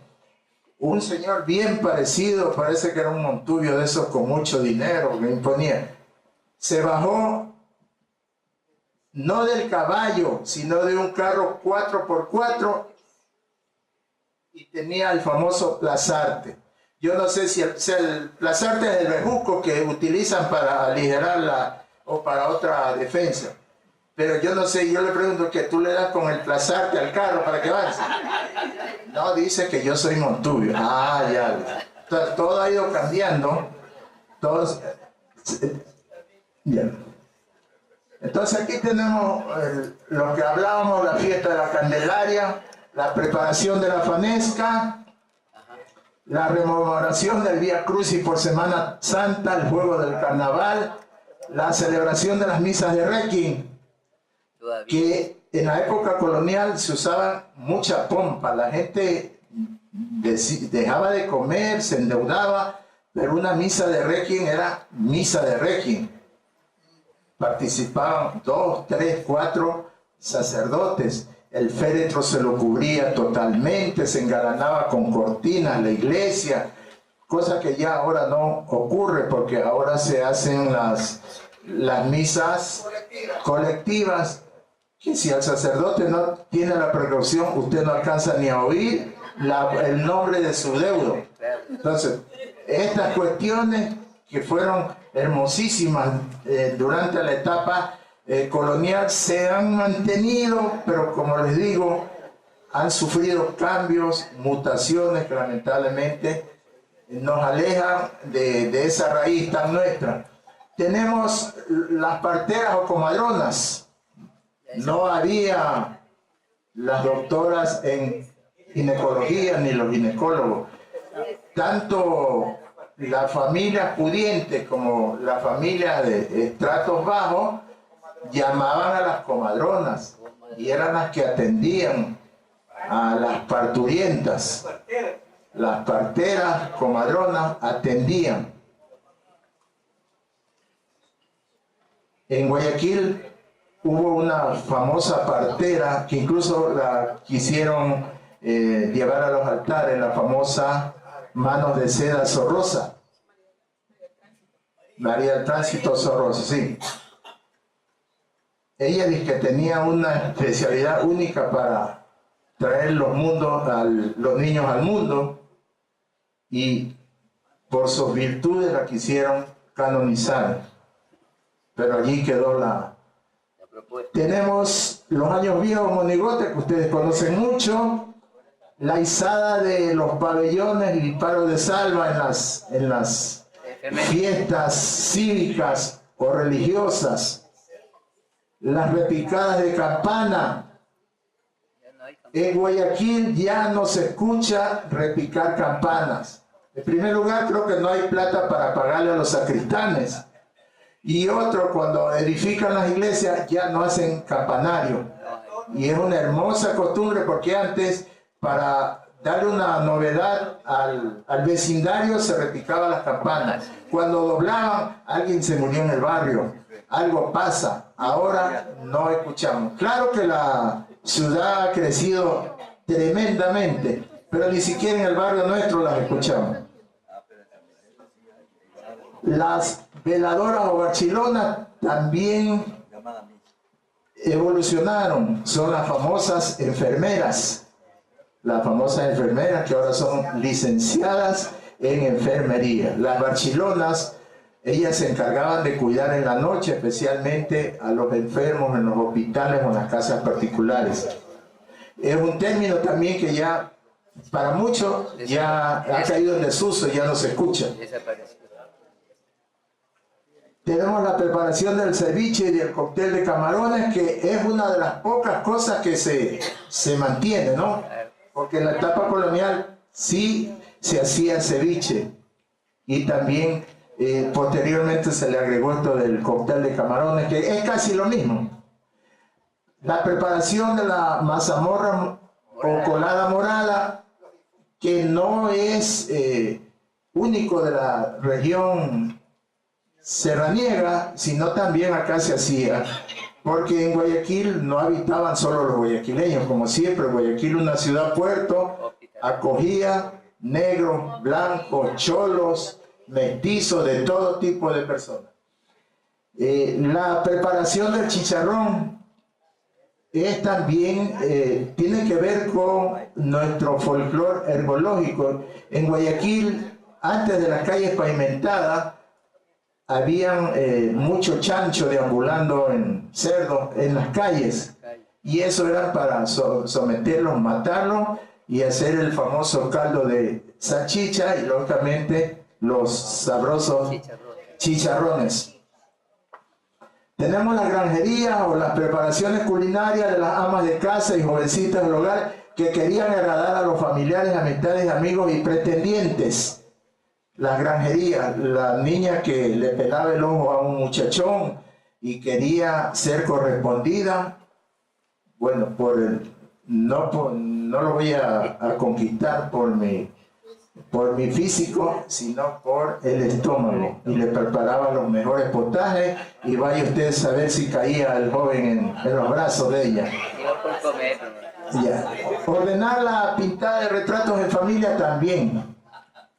un señor bien parecido, parece que era un montubio de esos con mucho dinero que imponía, se bajó no del caballo, sino de un carro 4x4 y tenía el famoso plazarte. Yo no sé si el plazarte es el bejuco que utilizan para aligerar o para otra defensa. Pero yo no sé, yo le pregunto que tú le das con el plazarte al carro para que avance. No, dice que yo soy montubio. Ah, ya. Entonces, todo ha ido cambiando. Ya. Entonces aquí tenemos lo que hablábamos, la fiesta de la Candelaria, la preparación de la fanesca, la rememoración del Vía Crucis por Semana Santa, el juego del carnaval, la celebración de las misas de Requiem, que en la época colonial se usaba mucha pompa, la gente dejaba de comer, se endeudaba, pero una misa de Requiem era misa de Requiem. Participaban 2, 3, 4 sacerdotes, el féretro se lo cubría totalmente, se engalanaba con cortinas la iglesia, cosa que ya ahora no ocurre porque ahora se hacen las misas colectivas, que si el sacerdote no tiene la precaución, usted no alcanza ni a oír el nombre de su deudo. Entonces, estas cuestiones que fueron hermosísimas durante la etapa colonial se han mantenido, pero como les digo, han sufrido cambios, mutaciones que lamentablemente nos alejan de esa raíz tan nuestra. Tenemos las parteras o comadronas. No había las doctoras en ginecología ni los ginecólogos. Tanto las familias pudientes como las familias de estratos bajos llamaban a las comadronas y eran las que atendían a las parturientas. Las parteras, comadronas, atendían. En Guayaquil hubo una famosa partera que incluso la quisieron llevar a los altares, la famosa Manos de Seda Sorrosa. María del Tránsito Sorrosa, sí. Ella dice que tenía una especialidad única para traer los niños al mundo y por sus virtudes la quisieron canonizar. Pero allí quedó la... Tenemos los años viejos monigotes, que ustedes conocen mucho, la izada de los pabellones y disparos de salva en las fiestas cívicas o religiosas, las repicadas de campana. En Guayaquil ya no se escucha repicar campanas. En primer lugar, creo que no hay plata para pagarle a los sacristanes. Y otro, cuando edifican las iglesias ya no hacen campanario. Y es una hermosa costumbre porque antes, para darle una novedad al vecindario, se repicaban las campanas. Cuando doblaban, alguien se murió en el barrio, algo pasa. Ahora no escuchamos. Claro que la ciudad ha crecido tremendamente, pero ni siquiera en el barrio nuestro las escuchamos. Las veladoras o barchilonas también evolucionaron. Son las famosas enfermeras. Las famosas enfermeras que ahora son licenciadas en enfermería. Las barchilonas, ellas se encargaban de cuidar en la noche, especialmente a los enfermos en los hospitales o en las casas particulares. Es un término también que ya, para muchos, ya ha caído en desuso, ya no se escucha. Tenemos la preparación del ceviche y del cóctel de camarones, que es una de las pocas cosas que se mantiene, ¿no? Porque en la etapa colonial sí se hacía ceviche y también posteriormente se le agregó esto del cóctel de camarones, que es casi lo mismo. La preparación de la mazamorra o colada morada, que no es único de la región serraniega, sino también acá se hacía, porque en Guayaquil no habitaban solo los guayaquileños, como siempre. Guayaquil, una ciudad puerto, acogía negros, blancos, cholos, mestizos, de todo tipo de personas. La preparación del chicharrón es también, tiene que ver con nuestro folclore herbológico. En Guayaquil, antes de las calles pavimentadas, habían mucho chancho deambulando en cerdos en las calles, y eso era para someterlos, matarlos y hacer el famoso caldo de salchicha y lógicamente los sabrosos chicharrones. Tenemos la granjería o las preparaciones culinarias de las amas de casa y jovencitas del hogar que querían agradar a los familiares, amistades, amigos y pretendientes. La granjería, la niña que le pelaba el ojo a un muchachón y quería ser correspondida, bueno, no lo voy a conquistar por mi físico, sino por el estómago, y le preparaba los mejores potajes, y vaya usted a saber si caía el joven en los brazos de ella. Ya. Ordenar la pintada de retratos en familia también.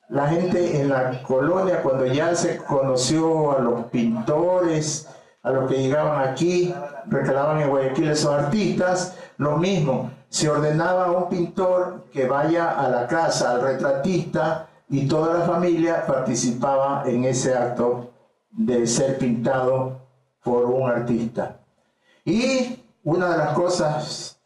La gente en la colonia, cuando ya se conoció a los pintores, a los que llegaban aquí, recalaban en Guayaquil esos artistas, lo mismo, se ordenaba a un pintor que vaya a la casa, al retratista, y toda la familia participaba en ese acto de ser pintado por un artista. Y una de las cosas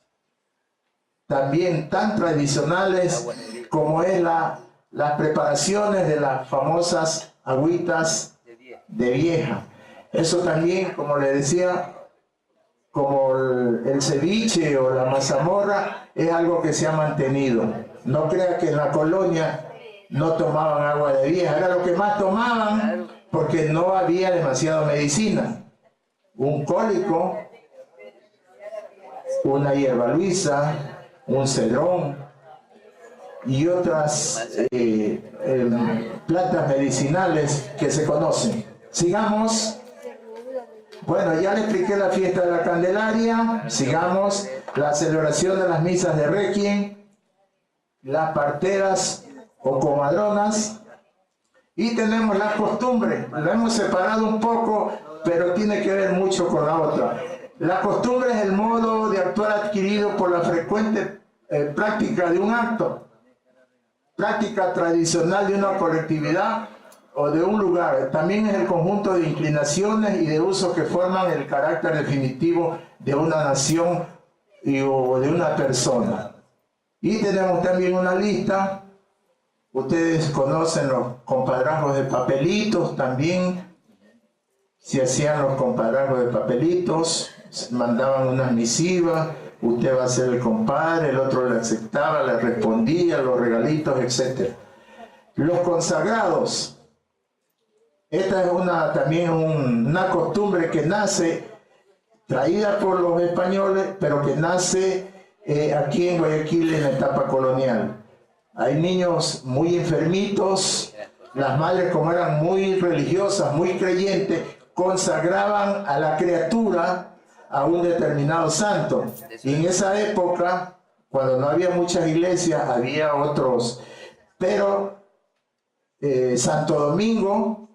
también tan tradicionales como es las preparaciones de las famosas agüitas de vieja. Eso también, como le decía, como el ceviche o la mazamorra, es algo que se ha mantenido. No crea que en la colonia no tomaban agua de vieja, era lo que más tomaban porque no había demasiada medicina. Un cólico, una hierba luisa, un cedrón y otras plantas medicinales que se conocen. Sigamos. Bueno, ya le expliqué la fiesta de la Candelaria. Sigamos. La celebración de las misas de Requiem, las parteras o comadronas, y tenemos las costumbres. La hemos separado un poco, pero tiene que ver mucho con la otra. La costumbre es el modo de actuar adquirido por la frecuente práctica de un acto, práctica tradicional de una colectividad o de un lugar. También es el conjunto de inclinaciones y de usos que forman el carácter definitivo de una nación o de una persona. Y tenemos también una lista. Ustedes conocen los compadrazgos de papelitos también. Se hacían los compadrazgos de papelitos, mandaban unas misivas, usted va a ser el compadre, el otro le aceptaba, le respondía, los regalitos, etc. Los consagrados. Esta es también una costumbre que nace, traída por los españoles, pero que nace aquí en Guayaquil en la etapa colonial. Hay niños muy enfermitos, las madres, como eran muy religiosas, muy creyentes, consagraban a la criatura a un determinado santo. Y en esa época, cuando no había muchas iglesias, había otros, pero Santo Domingo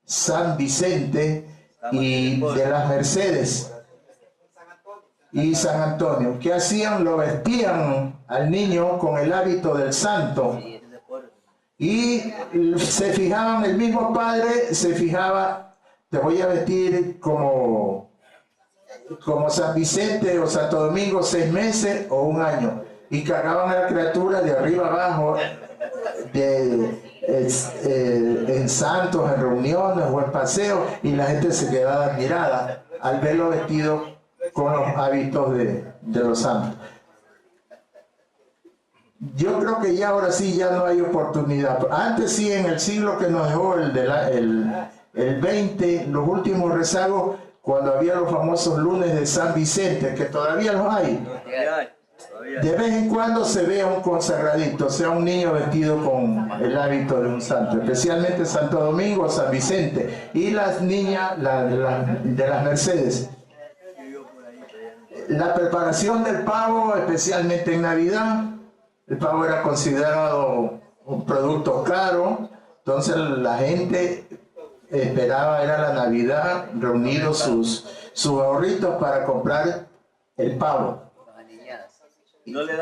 San Vicente y de las Mercedes y San Antonio. ¿Qué hacían? Lo vestían al niño con el hábito del santo y se fijaban, el mismo padre se fijaba, te voy a vestir como San Vicente o Santo Domingo 6 meses o 1 año, y cargaban a la criatura de arriba abajo en santos, en reuniones o en paseos, y la gente se quedaba admirada al verlo vestido con los hábitos de los santos. Yo creo que ya ahora sí ya no hay oportunidad. Antes sí, en el siglo que nos dejó el 20, los últimos rezagos, cuando había los famosos lunes de San Vicente, que todavía los hay. De vez en cuando se ve a un consagradito, o sea, un niño vestido con el hábito de un santo, especialmente Santo Domingo, San Vicente, y las niñas de las Mercedes. La preparación del pavo, especialmente en Navidad, el pavo era considerado un producto caro, entonces la gente esperaba, era la Navidad, reunidos sus ahorritos para comprar el pavo.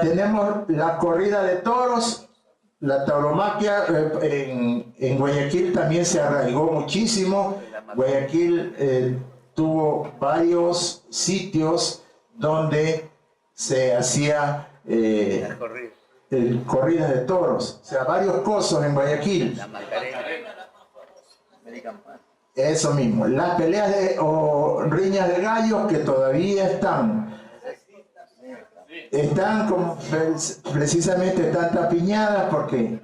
Tenemos la corrida de toros, la tauromaquia. En Guayaquil también se arraigó muchísimo. Guayaquil tuvo varios sitios donde se hacía corridas de toros, o sea, varios cosos en Guayaquil. Eso mismo, las peleas o riñas de gallos que todavía están como precisamente están tapiñadas porque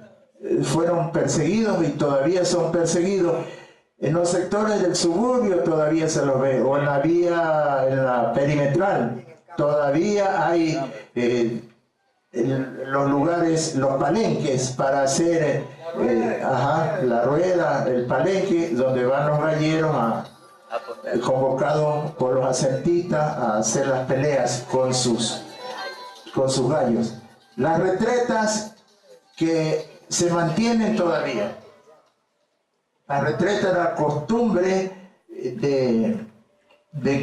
fueron perseguidos y todavía son perseguidos. En los sectores del suburbio todavía se los ve, o en la vía, en la perimetral, todavía hay los lugares, los palenques para hacer la rueda, el palenque, donde van los galleros convocados por los acentistas a hacer las peleas con sus gallos. Las retretas que se mantienen todavía. La retreta era la costumbre de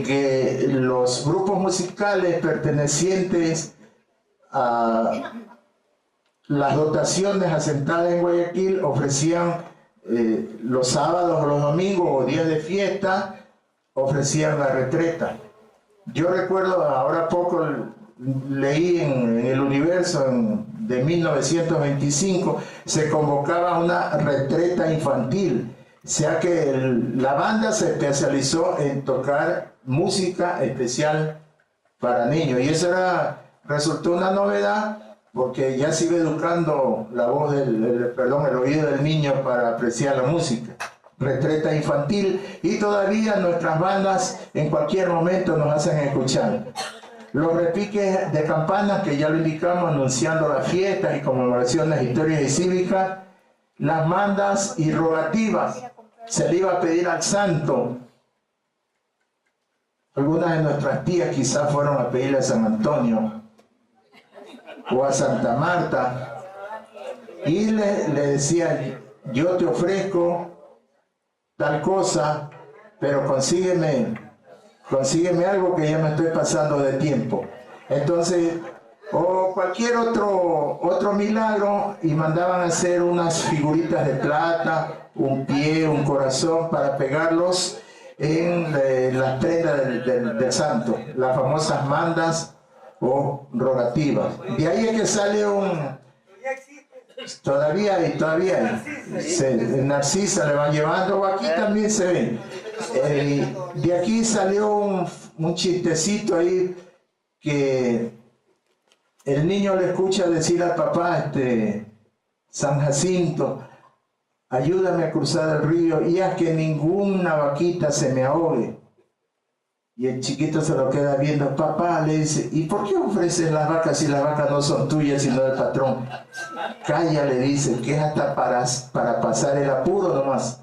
que los grupos musicales pertenecientes a las dotaciones asentadas en Guayaquil ofrecían los sábados o los domingos o días de fiesta, ofrecían la retreta. Yo recuerdo, ahora poco leí en El Universo de 1925, se convocaba una retreta infantil, o sea que la banda se especializó en tocar música especial para niños, y eso resultó una novedad, porque ya se iba educando la voz el oído del niño para apreciar la música. Retreta infantil, y todavía nuestras bandas en cualquier momento nos hacen escuchar. Los repiques de campanas, que ya lo indicamos, anunciando las fiestas y conmemoraciones históricas y cívicas. Las mandas y rogativas, se le iba a pedir al santo. Algunas de nuestras tías quizás fueron a pedirle a San Antonio o a Santa Marta, y le decían: yo te ofrezco tal cosa, pero consígueme algo, que ya me estoy pasando de tiempo. Entonces, o cualquier otro milagro, y mandaban a hacer unas figuritas de plata, un pie, un corazón, para pegarlos en las prendas del santo, las famosas mandas o rogativas. De ahí es que sale todavía hay, Narcisa le van llevando, aquí también se ve. De aquí salió un chistecito ahí, que el niño le escucha decir al papá, San Jacinto, ayúdame a cruzar el río y haz que ninguna vaquita se me ahogue. Y el chiquito se lo queda viendo. Papá, le dice: ¿y por qué ofreces las vacas si las vacas no son tuyas sino del patrón? Calla, le dice, que es hasta para pasar el apuro nomás.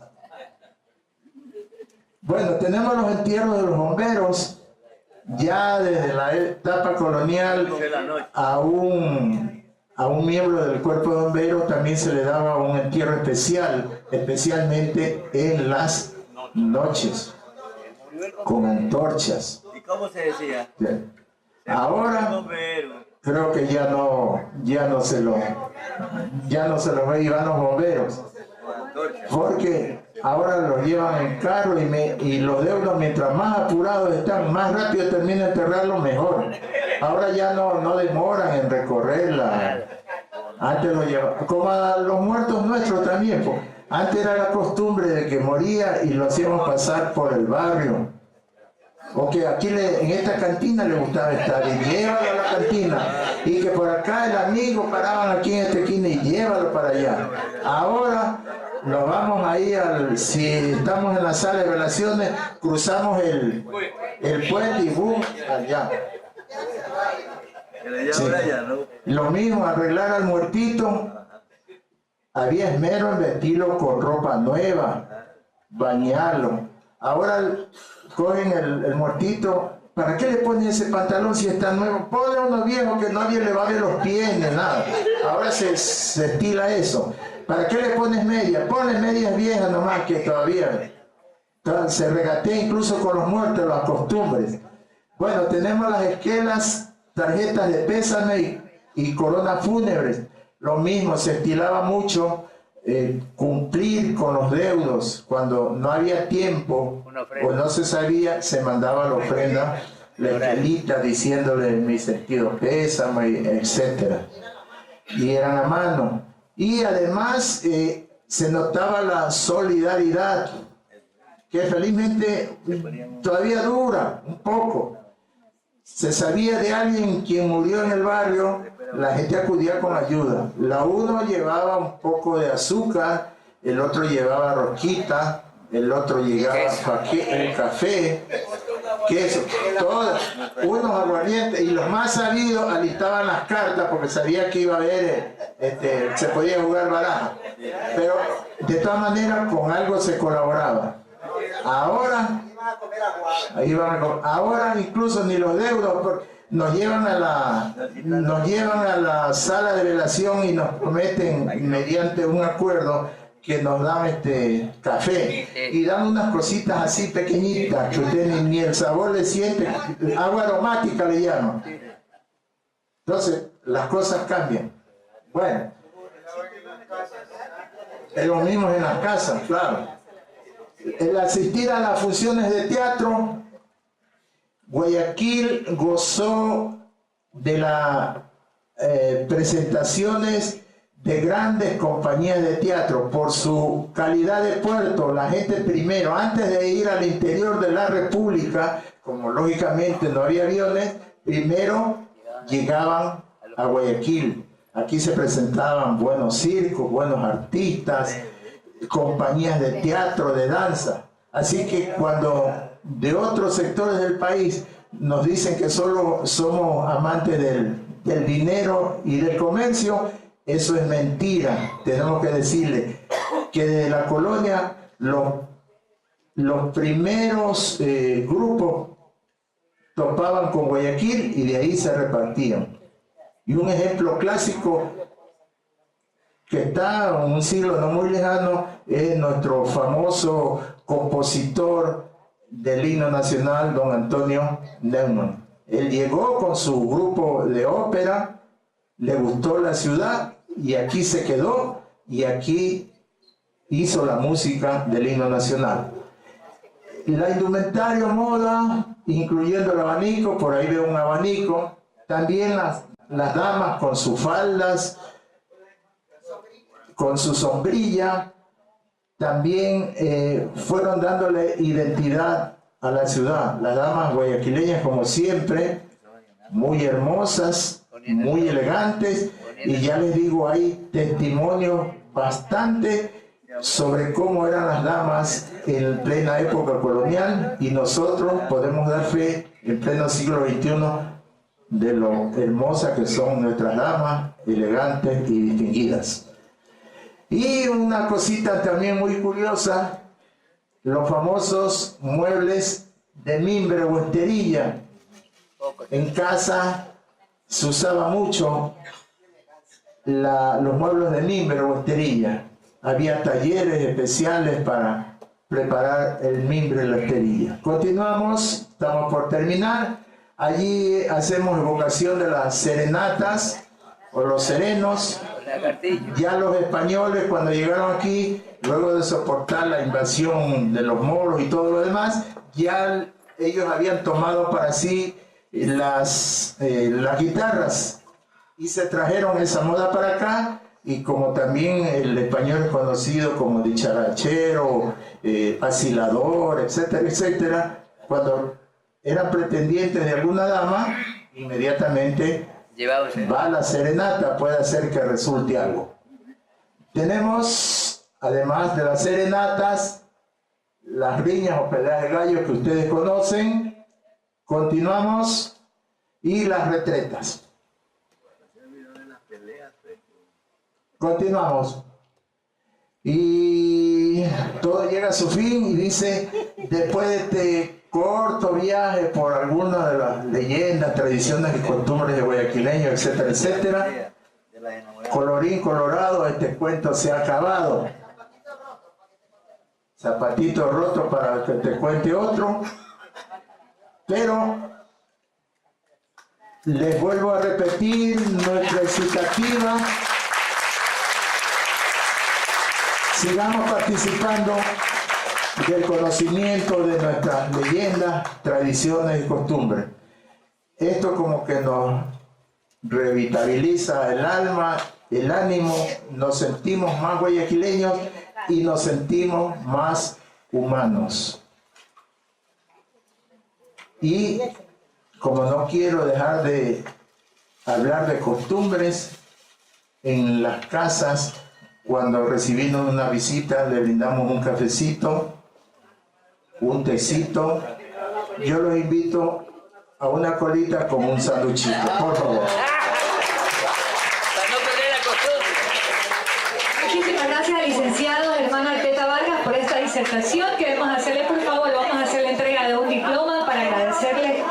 Bueno, tenemos los entierros de los bomberos. Ya desde la etapa colonial, a un miembro del cuerpo de bomberos también se le daba un entierro especial, especialmente en las noches con antorchas. ¿Y cómo se decía? Ahora creo que ya no se lo ve, iban los bomberos, porque ahora los llevan en carro y los deudos, mientras más apurados están, más rápido termina de enterrarlo, mejor. Ahora ya no demoran en recorrerla. Antes lo llevaban, como a los muertos nuestros también, pues. Antes era la costumbre de que moría y lo hacíamos pasar por el barrio. O que aquí en esta cantina le gustaba estar y llévalo a la cantina. Y que por acá el amigo paraban aquí en esta esquina y llévalo para allá. Ahora nos vamos ahí si estamos en la sala de velaciones, cruzamos el puente y boom, allá. Sí. Lo mismo, arreglar al muertito. Había esmero en vestirlo con ropa nueva, bañarlo. Ahora cogen el muertito. ¿Para qué le ponen ese pantalón si está nuevo? Ponle uno viejo que nadie le va a ver los pies ni nada. Ahora se estila eso. ¿Para qué le pones medias? Ponle medias viejas nomás, que todavía se regatea incluso con los muertos, las costumbres. Bueno, tenemos las esquelas, tarjetas de pésame y coronas fúnebres. Lo mismo, se estilaba mucho cumplir con los deudos. Cuando no había tiempo o no se sabía, se mandaba la ofrenda, la esquelita diciéndole mi sentido pésame, etc. Y eran a mano. Y además se notaba la solidaridad, que felizmente todavía dura un poco. Se sabía de alguien quien murió en el barrio, la gente acudía con ayuda. La uno llevaba un poco de azúcar, el otro llevaba rosquita, el otro llevaba café, queso, todas, unos aguardientes, y los más sabidos alistaban las cartas porque sabía que iba a haber, se podía jugar baraja. Pero de todas maneras con algo se colaboraba. Ahora incluso ni los deudos nos llevan a la sala de velación y nos prometen mediante un acuerdo que nos dan café y dan unas cositas así pequeñitas que usted ni el sabor le siente, agua aromática le llaman. Entonces las cosas cambian. Bueno, es lo mismo en las casas, claro. El asistir a las funciones de teatro, Guayaquil gozó de las presentaciones de grandes compañías de teatro por su calidad de puerto. La gente primero, antes de ir al interior de la República, como lógicamente no había aviones, primero llegaban a Guayaquil. Aquí se presentaban buenos circos, buenos artistas, compañías de teatro, de danza. Así que cuando de otros sectores del país nos dicen que solo somos amantes del dinero y del comercio, eso es mentira. Tenemos que decirle que desde la colonia los primeros grupos topaban con Guayaquil y de ahí se repartían. Y un ejemplo clásico que está en un siglo no muy lejano es nuestro famoso compositor del himno nacional, don Antonio Neumann. Él llegó con su grupo de ópera, le gustó la ciudad y aquí se quedó y aquí hizo la música del himno nacional. La indumentaria moda, incluyendo el abanico, por ahí veo un abanico, también las damas con sus faldas, con su sombrilla, también fueron dándole identidad a la ciudad. Las damas guayaquileñas, como siempre, muy hermosas, muy elegantes, y ya les digo, hay testimonios bastante sobre cómo eran las damas en plena época colonial, y nosotros podemos dar fe en pleno siglo XXI de lo hermosas que son nuestras damas, elegantes y distinguidas. Y una cosita también muy curiosa, los famosos muebles de mimbre o esterilla. En casa se usaba mucho los muebles de mimbre o esterilla. Había talleres especiales para preparar el mimbre y la esterilla. Continuamos, estamos por terminar. Allí hacemos evocación de las serenatas o los serenos. Ya los españoles, cuando llegaron aquí, luego de soportar la invasión de los moros y todo lo demás, ya ellos habían tomado para sí las guitarras y se trajeron esa moda para acá. Y como también el español es conocido como dicharachero, vacilador, etcétera, etcétera, cuando eran pretendientes de alguna dama, inmediatamente va la serenata, puede hacer que resulte algo. Tenemos, además de las serenatas, las riñas o peleas de gallos que ustedes conocen. Continuamos, y las retretas. Continuamos. Y todo llega a su fin y dice, después de este corto viaje por algunas de las leyendas, tradiciones y costumbres de guayaquileños, etcétera, etcétera, colorín colorado, este cuento se ha acabado. Zapatito roto para que te cuente otro. Pero les vuelvo a repetir nuestra excitativa. Sigamos participando del conocimiento de nuestras leyendas, tradiciones y costumbres. Esto como que nos revitaliza el alma, el ánimo, nos sentimos más guayaquileños y nos sentimos más humanos. Y como no quiero dejar de hablar de costumbres, en las casas, cuando recibimos una visita, le brindamos un cafecito, un tecito. Yo los invito a una colita con un sanduchito, por favor. Muchísimas gracias, licenciado hermano Arteta Vargas, por esta disertación. Queremos hacerle, por favor, vamos a hacer la entrega de un diploma para agradecerle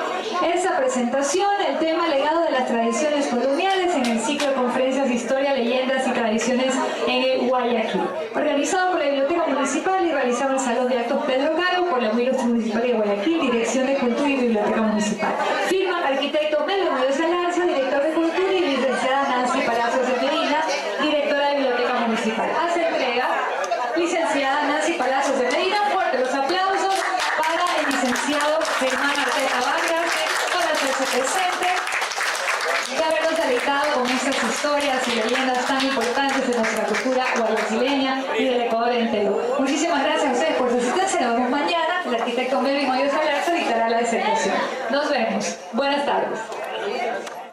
esa presentación, el tema legado de las tradiciones coloniales en el ciclo de conferencias Historia, Leyendas y Tradiciones en el Guayaquil, organizado por la Biblioteca Municipal y realizado en el Salón de Actos Pedro Caro por la Muy Ilustre Municipalidad de Guayaquil, Dirección de Cultura y Biblioteca Municipal. Firma arquitecto Melvin Muñoz Alarza, director de Cultura, y licenciada Nancy Palacios de Medina, directora de Biblioteca Municipal. Hace entrega licenciada Nancy Palacios de Medina. Fuerte los aplausos para el licenciado Germán Arteta Vargas por hacerse presente y habernos deleitado con estas historias y leyendas tan importantes de nuestra cultura guayaquileña y del Ecuador entero. Muchísimas gracias a ustedes por su asistencia. Nos vemos mañana. El arquitecto Melvin Muñoz Alarza dictará la disertación. Nos vemos. Buenas tardes.